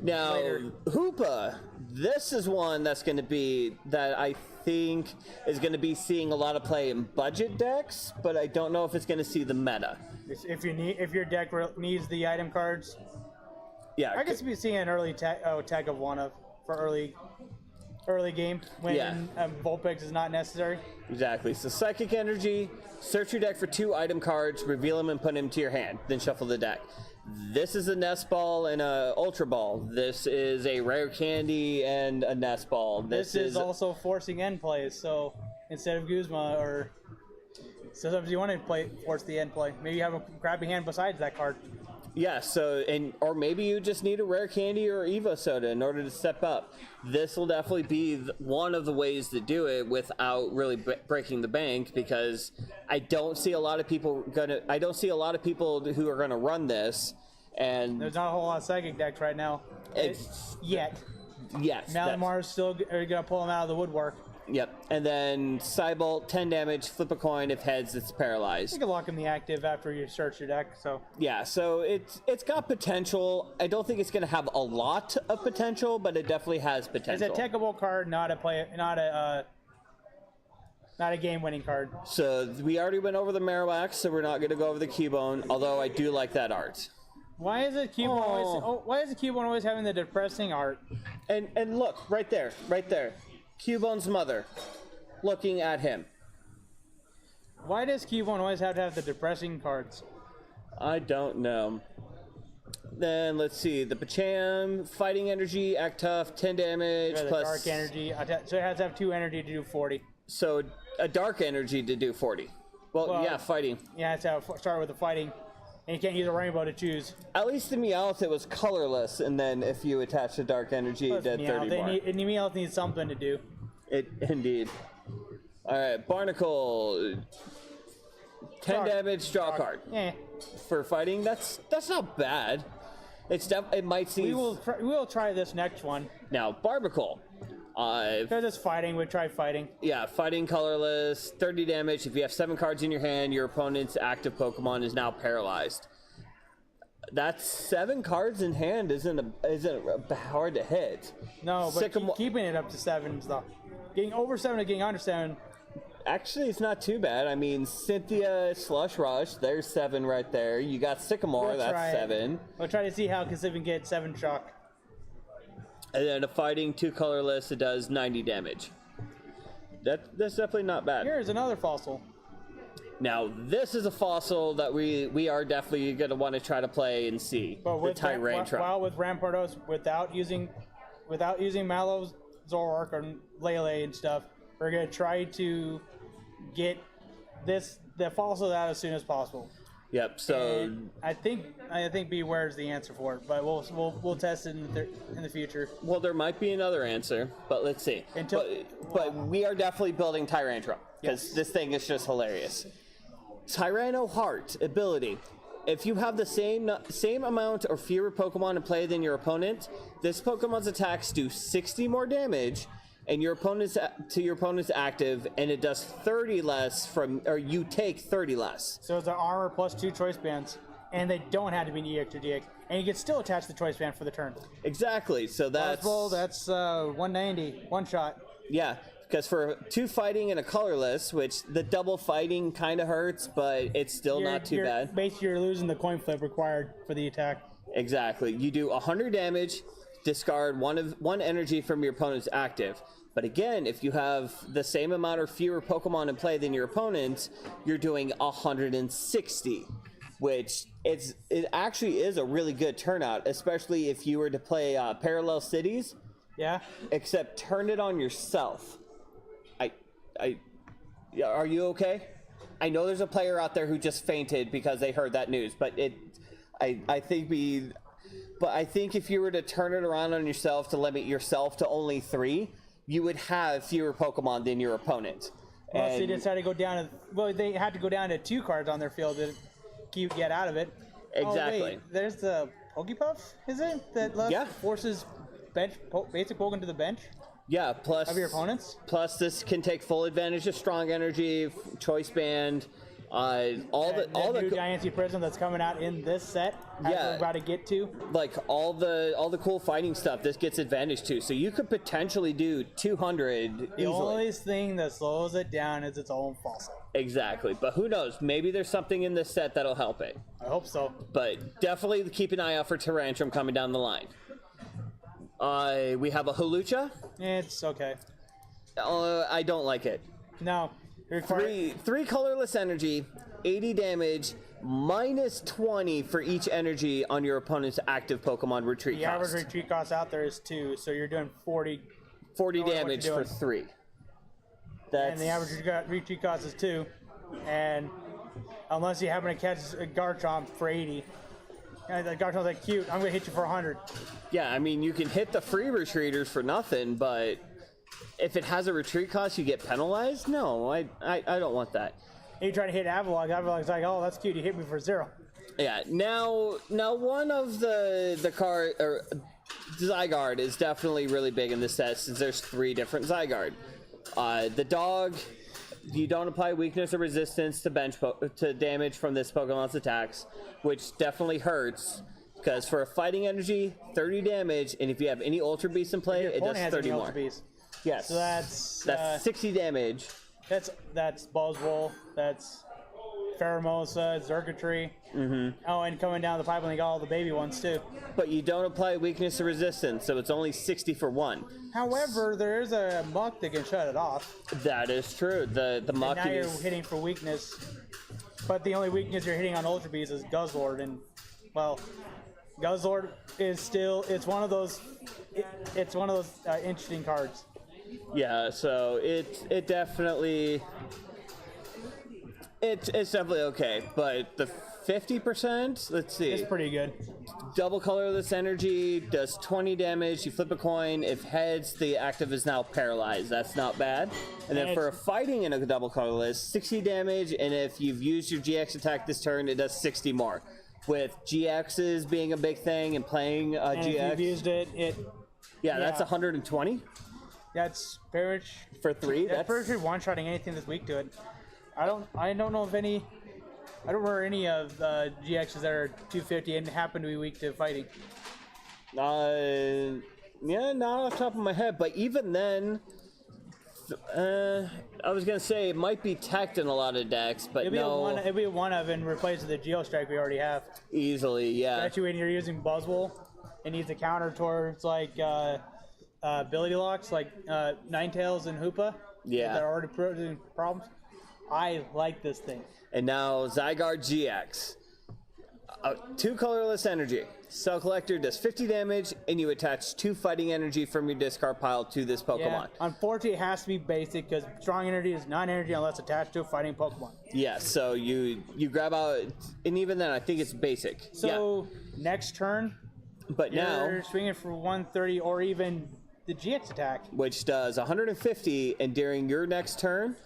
Speaker 1: Now,
Speaker 2: later.
Speaker 1: Hoopa. This is one that's going to be that I think is going to be seeing a lot of play in budget decks, but I don't know if it's going to see the meta.
Speaker 2: If your deck needs the item cards,
Speaker 1: yeah,
Speaker 2: I guess be seeing an early tag of one of for early game when Vulpix is not necessary.
Speaker 1: Exactly. So Psychic Energy, search your deck for 2 item cards, reveal them and put them to your hand, then shuffle the deck. This is a Nest Ball and a Ultra Ball. This is a Rare Candy and a Nest Ball.
Speaker 2: This is also forcing end plays, so instead of Guzma, or sometimes you want to force the end play. Maybe you have a crappy hand besides that card.
Speaker 1: Yeah, or maybe you just need a Rare Candy or Evo Soda in order to step up. This will definitely be one of the ways to do it without really breaking the bank, because I don't see a lot of people who are gonna run this, and
Speaker 2: there's not a whole lot of Psychic decks right now. Yet.
Speaker 1: Yes.
Speaker 2: Malamar's still gonna pull them out of the woodwork.
Speaker 1: Yep, and then Cybolt, 10 damage, flip a coin, if heads, it's paralyzed.
Speaker 2: You can lock in the active after you search your deck, so...
Speaker 1: Yeah, so it's got potential. I don't think it's going to have a lot of potential, but it definitely has potential.
Speaker 2: It's a techable card, not a game-winning card.
Speaker 1: So we already went over the Marowak, so we're not going to go over the Cubone, although I do like that art.
Speaker 2: Why is it Cubone always having the depressing art?
Speaker 1: And look, right there. Cubone's mother, looking at him.
Speaker 2: Why does Cubone always have to have the depressing cards?
Speaker 1: I don't know. Then let's see, the Pacham, fighting energy, act tough, 10 damage, plus
Speaker 2: dark energy. So it has to have 2 energy to do 40.
Speaker 1: So a dark energy to do 40. Well, yeah, fighting.
Speaker 2: Yeah, it's how start with the fighting. And you can't use a rainbow to choose.
Speaker 1: At least in Meowth it was colorless, and then if you attach the dark energy, it did 30 more.
Speaker 2: Meowth needs something to do.
Speaker 1: Indeed. Alright, Barnacle. 10 damage, draw a card.
Speaker 2: Yeah.
Speaker 1: For fighting, that's not bad. It might seem...
Speaker 2: We will try this next one.
Speaker 1: Now, Barbacle.
Speaker 2: Because it's fighting, we try fighting.
Speaker 1: Yeah, fighting colorless, 30 damage. If you have 7 cards in your hand, your opponent's active Pokemon is now paralyzed. That's 7 cards in hand isn't hard to hit.
Speaker 2: No, but keeping it up to 7 is tough. Getting over 7 and getting under 7.
Speaker 1: Actually, it's not too bad. I mean, Cynthia, Slush Rush, there's 7 right there. You got Sycamore, that's 7.
Speaker 2: We'll try to see how Kasivin gets 7 shock.
Speaker 1: And then a fighting 2 colorless, it does 90 damage. That's definitely not bad.
Speaker 2: Here's another fossil.
Speaker 1: Now, this is a fossil that we are definitely going to want to try to play and see.
Speaker 2: But with
Speaker 1: the Tyrantrum.
Speaker 2: while with Rampardos, without using Mallow, Zoroark, or Lele and stuff, we're going to try to get the fossil out as soon as possible.
Speaker 1: Yep. So
Speaker 2: and I think Beware is the answer for it, but we'll test it in the future.
Speaker 1: Well, there might be another answer, but let's see. But we are definitely building Tyrantrum because this thing is just hilarious. Tyranno Heart ability. If you have the same amount or fewer Pokemon in play than your opponent, this Pokemon's attacks do 60 more damage, and your opponent's active, and it does 30 less you take 30 less.
Speaker 2: So it's an armor plus 2 choice bands, and they don't have to be an EX or DX, and you can still attach the choice band for the turn.
Speaker 1: Exactly. So that's
Speaker 2: 190, one shot.
Speaker 1: Yeah, because for 2 fighting and a colorless, which the double fighting kind of hurts, but it's still not too bad.
Speaker 2: Basically, you're losing the coin flip required for the attack.
Speaker 1: Exactly. You do 100 damage, discard one energy from your opponent's active. But again, if you have the same amount or fewer Pokemon in play than your opponent, you're doing 160, which it actually is a really good turnout, especially if you were to play Parallel Cities.
Speaker 2: Yeah. Except
Speaker 1: turn it on yourself. Are you okay? I know there's a player out there who just fainted because they heard that news, but I think if you were to turn it around on yourself to limit yourself to only 3, you would have fewer Pokemon than your opponent.
Speaker 2: Unless they just had to go down they had to go down to 2 cards on their field to get out of it.
Speaker 1: Exactly.
Speaker 2: Oh, wait, there's the Pokepuff, is it? That forces basic Pokemon to the bench?
Speaker 1: Yeah, plus
Speaker 2: of your opponents.
Speaker 1: Plus, this can take full advantage of Strong Energy, Choice Band, all the
Speaker 2: new Diancie Prism that's coming out in this set. We're about to get to.
Speaker 1: Like all the cool fighting stuff, this gets advantage to. So you could potentially do 200 easily.
Speaker 2: The only thing that slows it down is its own fossil.
Speaker 1: Exactly, but who knows? Maybe there's something in this set that'll help it.
Speaker 2: I hope so.
Speaker 1: But definitely keep an eye out for Tyrantrum coming down the line. We have a Hawlucha.
Speaker 2: It's okay.
Speaker 1: I don't like it.
Speaker 2: No.
Speaker 1: Three colorless energy, 80 damage, minus 20 for each energy on your opponent's active Pokemon retreat cost.
Speaker 2: The average retreat cost out there is 2, so you're doing 40
Speaker 1: damage for 3.
Speaker 2: And the average retreat cost is 2, and unless you happen to catch a Garchomp for 80, and the Garchomp's like, cute, I'm going to hit you for 100.
Speaker 1: Yeah, I mean, you can hit the free retreaters for nothing, but if it has a retreat cost, you get penalized? No, I don't want that.
Speaker 2: And you try to hit Avalok, Avalok's like, oh, that's cute, you hit me for 0.
Speaker 1: Yeah, now one of the card, or Zygarde is definitely really big in this set, since there's 3 different Zygarde. The dog, you don't apply weakness or resistance to damage from this Pokemon's attacks, which definitely hurts, because for a fighting energy, 30 damage, and if you have any Ultra Beasts in play, it does 30 more. Yes.
Speaker 2: So
Speaker 1: that's 60 damage.
Speaker 2: That's Buzzwole, that's Pheromosa, Xurkitree.
Speaker 1: Mm-hmm.
Speaker 2: Oh, and coming down the pipeline, you got all the baby ones too.
Speaker 1: But you don't apply weakness or resistance, so it's only 60 for 1.
Speaker 2: However, there is a muck that can shut it off.
Speaker 1: That is true. The muck
Speaker 2: and now you're hitting for weakness, but the only weakness you're hitting on Ultra Beast is Guzzlord, and well, Guzzlord is still it's one of those interesting cards.
Speaker 1: Yeah, so it's definitely okay, but the 50%, let's see.
Speaker 2: It's pretty good.
Speaker 1: Double colorless energy does 20 damage. You flip a coin. If heads, the active is now paralyzed. That's not bad. And then for a fighting in a double colorless, 60 damage. And if you've used your GX attack this turn, it does 60 more. With GXs being a big thing and playing GX.
Speaker 2: If you've used it,
Speaker 1: that's 120.
Speaker 2: That's very much
Speaker 1: for 3.
Speaker 2: That's very much one-shotting anything that's weak to it. I don't know of any. I don't remember any of the GXs that are 250 and happen to be weak to fighting.
Speaker 1: Yeah, not off the top of my head, but even then, I was gonna say it might be teched in a lot of decks, but
Speaker 2: it'd be one of and replace the Geostrike we already have.
Speaker 1: Easily, yeah.
Speaker 2: Especially when you're using Buzzwole, it needs a counter towards like ability locks, like Ninetales and Hoopa.
Speaker 1: Yeah.
Speaker 2: That are already producing problems. I like this thing.
Speaker 1: And now Zygarde GX. 2 colorless energy. Cell Collector does 50 damage, and you attach 2 fighting energy from your discard pile to this Pokemon.
Speaker 2: Yeah, unfortunately, it has to be basic because strong energy is non-energy unless attached to a fighting Pokemon.
Speaker 1: Yeah, so you grab out, and even then, I think it's basic.
Speaker 2: So next turn,
Speaker 1: but
Speaker 2: you're
Speaker 1: now
Speaker 2: swinging for 130 or even the GX attack,
Speaker 1: which does 150, and during your next turn,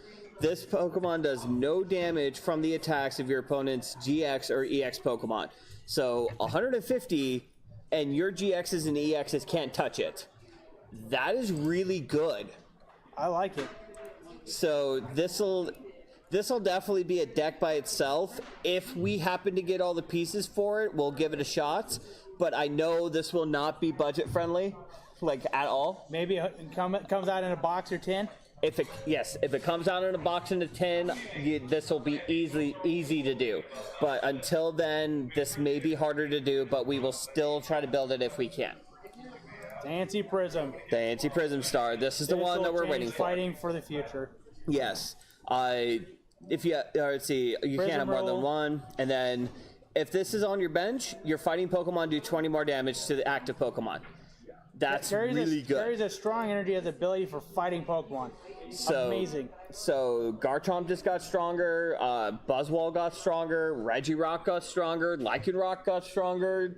Speaker 1: this Pokemon does no damage from the attacks of your opponent's GX or EX Pokemon. So 150, and your GXs and EXs can't touch it. That is really good.
Speaker 2: I like it.
Speaker 1: So this'll definitely be a deck by itself. If we happen to get all the pieces for it, we'll give it a shot. But I know this will not be budget friendly, like at all.
Speaker 2: Maybe it comes out in a box or 10.
Speaker 1: If it comes out in a box in a 10, this will be easy to do. But until then, this may be harder to do, but we will still try to build it if we can.
Speaker 2: The Anti-Prism.
Speaker 1: The Anti-Prism Star. This is the one that we're waiting for.
Speaker 2: Fighting for the future.
Speaker 1: Yes. If you let's see, you can't have more than one, and then if this is on your bench, your fighting Pokemon do 20 more damage to the active Pokemon. That's really good.
Speaker 2: Carries a strong energy as ability for fighting Pokemon. Amazing.
Speaker 1: So Garchomp just got stronger, Buzzwole got stronger, Regirock got stronger, Lycanroc got stronger,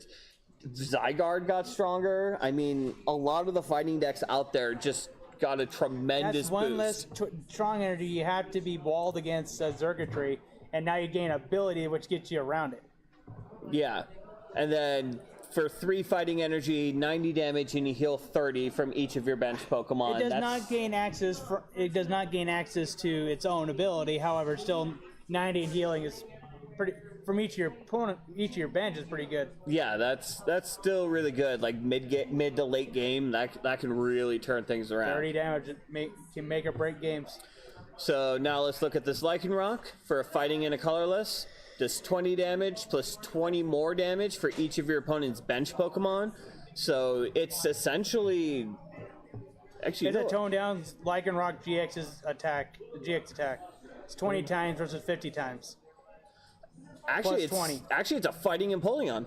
Speaker 1: Zygarde got stronger. I mean, a lot of the fighting decks out there just got a tremendous
Speaker 2: That's one
Speaker 1: boost.
Speaker 2: less strong energy. You have to be walled against Xurkitree, and now you gain ability, which gets you around it.
Speaker 1: Yeah, and then for 3 fighting energy, 90 damage, and you heal 30 from each of your bench Pokemon.
Speaker 2: It does not gain access. It does not gain access to its own ability. However, still 90 healing is pretty. From each of your opponent, each of your bench is pretty good.
Speaker 1: Yeah, that's still really good. Like mid to late game, that can really turn things around.
Speaker 2: 30 damage can make or break games.
Speaker 1: So now let's look at this Lycanroc for a fighting and a colorless. Does 20 damage plus 20 more damage for each of your opponent's bench Pokemon. So it's essentially
Speaker 2: it's a toned down Lycanroc GX's attack. The GX attack. It's 20 times versus 50 times.
Speaker 1: Actually,
Speaker 2: plus 20.
Speaker 1: Actually, it's a fighting Empoleon.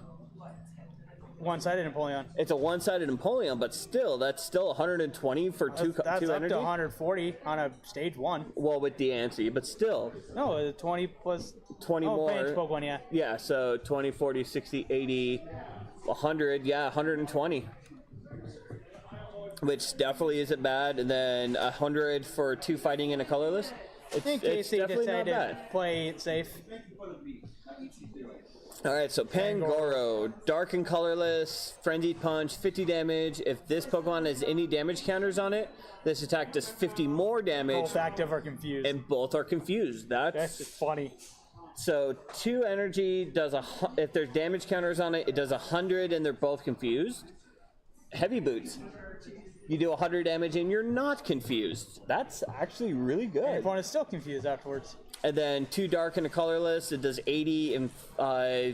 Speaker 2: One-sided Empoleon.
Speaker 1: It's a one-sided Empoleon, but still, that's still 120 for two
Speaker 2: That's
Speaker 1: energy.
Speaker 2: up to 140 on a stage 1.
Speaker 1: Well, with the anti, but still.
Speaker 2: No, 20 plus
Speaker 1: 20 more.
Speaker 2: Bench Pokemon, yeah.
Speaker 1: Yeah, so 20, 40, 60, 80, 100. Yeah, 120. Which definitely isn't bad. And then 100 for 2 fighting and a colorless.
Speaker 2: In case they decide to play it safe.
Speaker 1: Alright, so Pangoro, dark and colorless, frenzied punch, 50 damage. If this Pokemon has any damage counters on it, this attack does 50 more damage.
Speaker 2: Both active or confused.
Speaker 1: And both are confused.
Speaker 2: That's just funny.
Speaker 1: So 2 energy does if there's damage counters on it, it does 100 and they're both confused. Heavy Boots. You do 100 damage and you're not confused. That's actually really good.
Speaker 2: Your opponent's still confused afterwards.
Speaker 1: And then 2 dark and a colorless. It does 80 and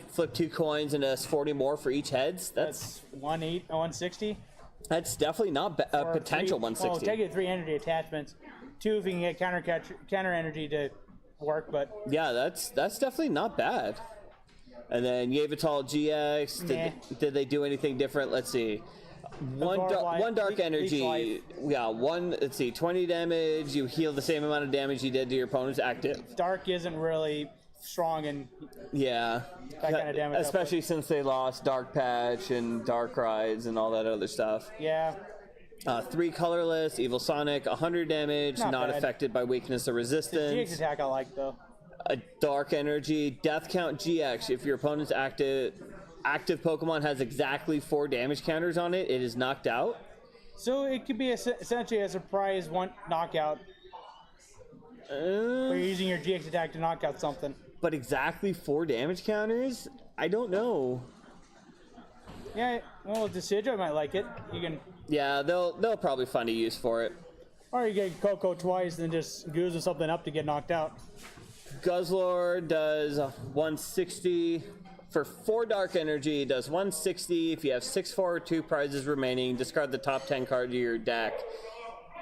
Speaker 1: flip 2 coins and does 40 more for each heads. That's
Speaker 2: 160.
Speaker 1: That's definitely not potential 160.
Speaker 2: Well, take it 3 energy attachments. 2 if you can get counter energy to work, but
Speaker 1: yeah, that's definitely not bad. And then Yveltal GX. Did they do anything different? Let's see. One dark energy. Yeah, let's see, 20 damage. You heal the same amount of damage you did to your opponent's active.
Speaker 2: Dark isn't really strong and
Speaker 1: that
Speaker 2: kind of damage.
Speaker 1: Especially since they lost Dark Patch and Dark Rides and all that other stuff.
Speaker 2: Yeah.
Speaker 1: 3 colorless, Evil Sonic, 100 damage, not affected by weakness or resistance.
Speaker 2: The GX attack I like though.
Speaker 1: A dark energy, Death Count GX. If your opponent's active Pokemon has exactly 4 damage counters on it, it is knocked out.
Speaker 2: So it could be essentially a surprise one knockout. Where you're using your GX attack to knock out something.
Speaker 1: But exactly 4 damage counters? I don't know.
Speaker 2: Yeah, well, Decidueye might like it. You can.
Speaker 1: Yeah, they'll probably find a use for it.
Speaker 2: Or you get Coco twice and just goozle something up to get knocked out.
Speaker 1: Guzzlord does 160. For 4 dark energy, it does 160. If you have 6 or 2 prizes remaining, discard the top 10 card of your deck.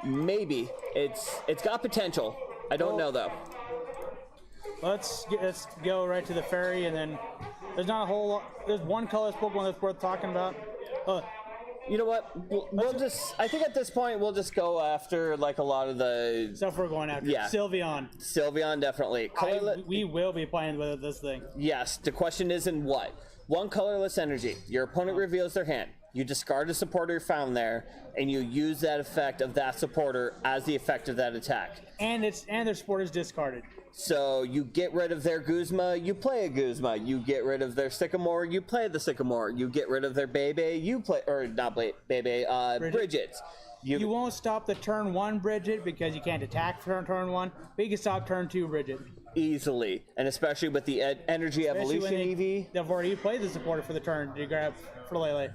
Speaker 1: Maybe. It's got potential. I don't know though.
Speaker 2: let's go right to the fairy, and then there's not a whole lot. There's one colorless Pokemon that's worth talking about.
Speaker 1: You know what? We'll just. I think at this point we'll just go after like a lot of the
Speaker 2: Stuff we're going after.
Speaker 1: Yeah.
Speaker 2: Sylveon.
Speaker 1: Sylveon, definitely.
Speaker 2: We will be playing with this thing.
Speaker 1: Yes. The question is in what? One colorless energy. Your opponent reveals their hand. You discard a supporter found there, and you use that effect of that supporter as the effect of that attack.
Speaker 2: And their support is discarded.
Speaker 1: So you get rid of their Guzma, you play a Guzma. You get rid of their Sycamore, you play the Sycamore. You get rid of their Bebe, you play, or not Bebe, Bridget.
Speaker 2: You won't stop the turn 1 Bridget because you can't attack for turn 1, but you can stop turn 2 Bridget.
Speaker 1: Easily, and especially with the Energy Evolution EV.
Speaker 2: They've already played the supporter for the turn to grab for Lele.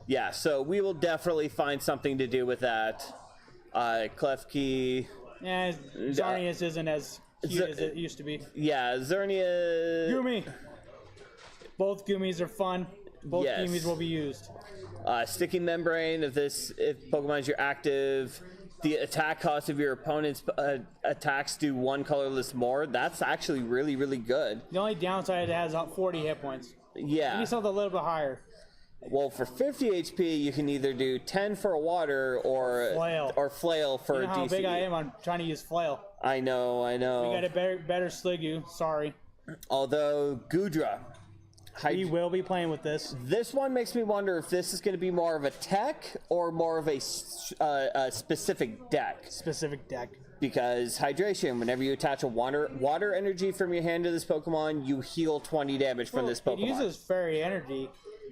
Speaker 1: Yeah, so we will definitely find something to do with that. Klefki.
Speaker 2: Yeah, Xerneas isn't as cute as it used to be.
Speaker 1: Yeah, Xerneas.
Speaker 2: Gumi. Both Gumis are fun. Both
Speaker 1: Yes.
Speaker 2: Gumis will be used.
Speaker 1: Sticky Membrane, if Pokemon is your active, the attack cost of your opponent's attacks do one colorless more. That's actually really, really good.
Speaker 2: The only downside, it has 40 hit points.
Speaker 1: Yeah.
Speaker 2: You need something a little bit higher.
Speaker 1: Well, for 50 HP, you can either do 10 for a water or flail for
Speaker 2: You know how
Speaker 1: DC.
Speaker 2: big I am on trying to use flail.
Speaker 1: I know.
Speaker 2: We got a better Sliggoo. Sorry.
Speaker 1: Although Gudra,
Speaker 2: We will be playing with this.
Speaker 1: This one makes me wonder if this is going to be more of a tech or more of a specific deck.
Speaker 2: Specific deck.
Speaker 1: Because hydration, whenever you attach a water energy from your hand to this Pokemon, you heal 20 damage from this Pokemon.
Speaker 2: It uses fairy energy,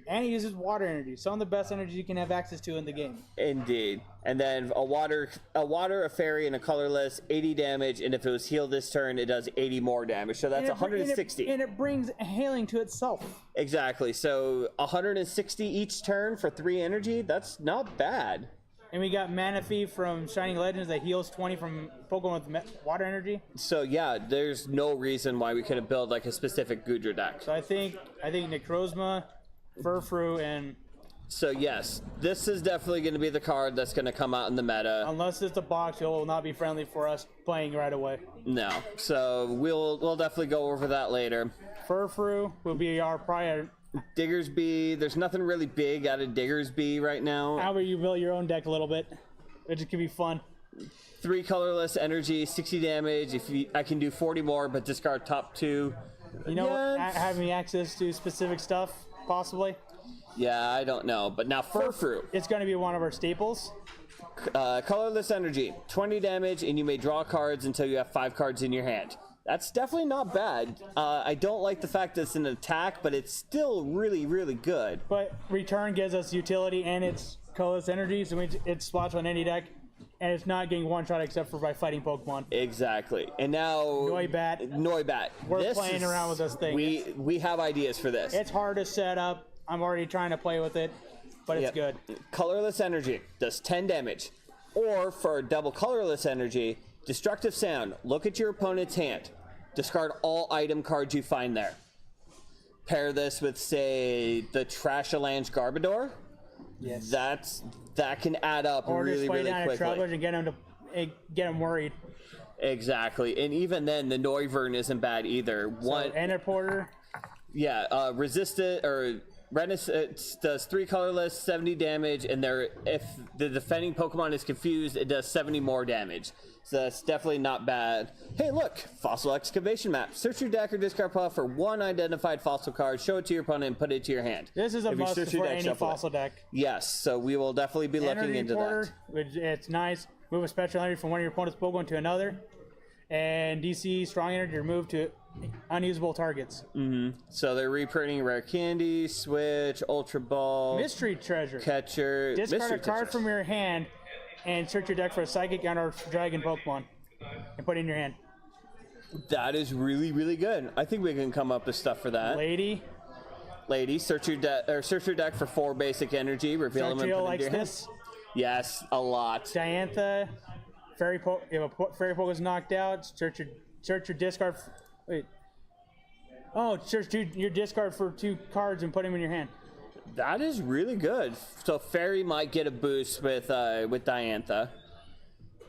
Speaker 2: and it uses water energy. Some of the best energy you can have access to in the game.
Speaker 1: Indeed. And then a water, a fairy, and a colorless, 80 damage, and if it was healed this turn, it does 80 more damage. So that's 160.
Speaker 2: And it brings healing to itself.
Speaker 1: Exactly. So 160 each turn for 3 energy, that's not bad.
Speaker 2: And we got Manaphy from Shining Legends that heals 20 from Pokemon with water energy.
Speaker 1: So yeah, there's no reason why we couldn't build like a specific Gudra deck.
Speaker 2: So I think Necrozma, Furfrou, and...
Speaker 1: So yes, this is definitely going to be the card that's going to come out in the meta.
Speaker 2: Unless it's a box, it will not be friendly for us playing right away.
Speaker 1: No. So we'll definitely go over that later.
Speaker 2: Furfrou will be our prior...
Speaker 1: Diggersby, there's nothing really big out of Diggersby right now.
Speaker 2: How about you build your own deck a little bit? It just could be fun.
Speaker 1: 3 colorless energy, 60 damage. I can do 40 more, but discard top 2.
Speaker 2: You know, having access to specific stuff, possibly.
Speaker 1: Yeah, I don't know. But now Furfrou.
Speaker 2: It's going to be one of our staples.
Speaker 1: Colorless energy, 20 damage, and you may draw cards until you have 5 cards in your hand. That's definitely not bad. I don't like the fact that it's an attack, but it's still really, really good.
Speaker 2: But return gives us utility and it's colorless energy, so it slots on any deck, and it's not getting one shot except for by fighting Pokemon.
Speaker 1: Exactly. And now Noibat.
Speaker 2: We're playing around with this thing.
Speaker 1: We have ideas for this.
Speaker 2: It's hard to set up. I'm already trying to play with it, but it's good.
Speaker 1: Colorless energy does 10 damage. Or for double colorless energy, Destructive Sound. Look at your opponent's hand. Discard all item cards you find there. Pair this with, say, the Trashalange Garbodor.
Speaker 2: Yes.
Speaker 1: That can add up really, really quickly. Or just play down a
Speaker 2: and get him worried.
Speaker 1: Exactly. And even then, the Noivern isn't bad either.
Speaker 2: Enterporter.
Speaker 1: Yeah, Resistant or Renaissance does 3 colorless, 70 damage, and if the defending Pokemon is confused, it does 70 more damage. So that's definitely not bad. Hey, look, Fossil Excavation Map. Search your deck or discard pile for 1 identified fossil card, show it to your opponent, and put it to your hand.
Speaker 2: This is a must for any fossil deck.
Speaker 1: Yes, so we will definitely be looking into that.
Speaker 2: It's nice. Move a special energy from one of your opponent's Pokemon to another. And DC Strong Energy removed to unusable targets.
Speaker 1: So they're reprinting Rare Candy, Switch, Ultra Ball,
Speaker 2: Mystery Treasure,
Speaker 1: Catcher.
Speaker 2: Discard a card from your hand and search your deck for a Psychic and/or Dragon Pokemon and put it in your hand.
Speaker 1: That is really, really good. I think we can come up with stuff for that.
Speaker 2: Lady,
Speaker 1: search your deck for 4 basic energy. Reveal them and put it in your hand. Yes, a lot.
Speaker 2: Diantha, if a Fairy Poke is knocked out, search your discard. Search your discard for 2 cards and put them in your hand.
Speaker 1: That is really good. So Fairy might get a boost with Diantha.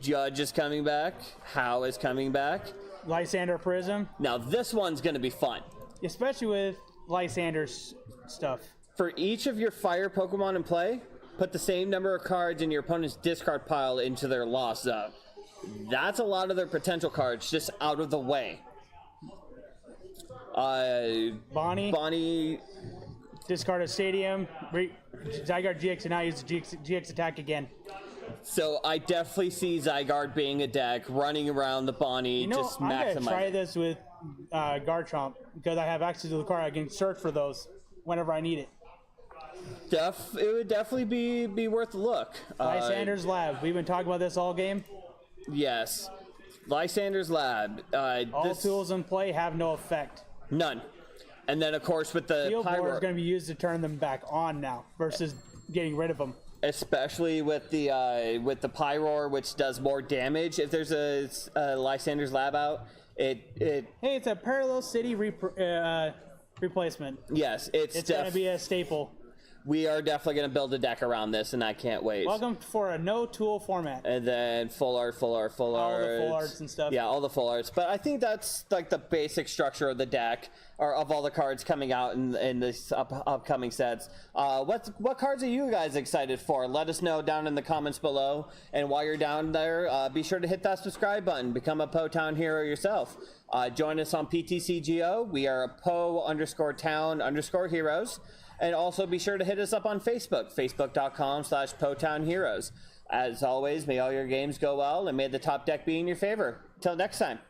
Speaker 1: Judge is coming back. How is coming back.
Speaker 2: Lysander Prism,
Speaker 1: Now this one's going to be fun.
Speaker 2: especially with Lysander's stuff.
Speaker 1: For each of your fire Pokemon in play, put the same number of cards in your opponent's discard pile into their lost zone. That's a lot of their potential cards just out of the way. Bonnie.
Speaker 2: Discard a Stadium. Zygarde GX and now use the GX attack again.
Speaker 1: So I definitely see Zygarde being a deck running around the Bonnie, just
Speaker 2: I'm
Speaker 1: maximizing.
Speaker 2: gonna try this with Garchomp because I have access to the card. I can search for those whenever I need it.
Speaker 1: It would definitely be worth a look.
Speaker 2: Lysander's Lab. We've been talking about this all game.
Speaker 1: Yes. Lysander's Lab.
Speaker 2: All tools in play have no effect.
Speaker 1: None. And then, of course, with the
Speaker 2: Field Board
Speaker 1: Pyro,
Speaker 2: is going to be used to turn them back on now versus getting rid of them.
Speaker 1: especially with the Pyroar, which does more damage. If there's a Lysander's Lab out, hey,
Speaker 2: it's a Parallel City replacement.
Speaker 1: Yes, it's
Speaker 2: going to be a staple.
Speaker 1: We are definitely going to build a deck around this, and I can't wait.
Speaker 2: Welcome for a no-tool format.
Speaker 1: And then full art.
Speaker 2: All the full arts and stuff.
Speaker 1: Yeah, all the full arts. But I think that's like the basic structure of the deck, or of all the cards coming out in this upcoming sets. What cards are you guys excited for? Let us know down in the comments below. And while you're down there, be sure to hit that subscribe button. Become a Potown hero yourself. Join us on PTCGO. We are a Po_town_heroes. And also be sure to hit us up on Facebook, facebook.com/PotownHeroes. As always, may all your games go well, and may the top deck be in your favor. Till next time.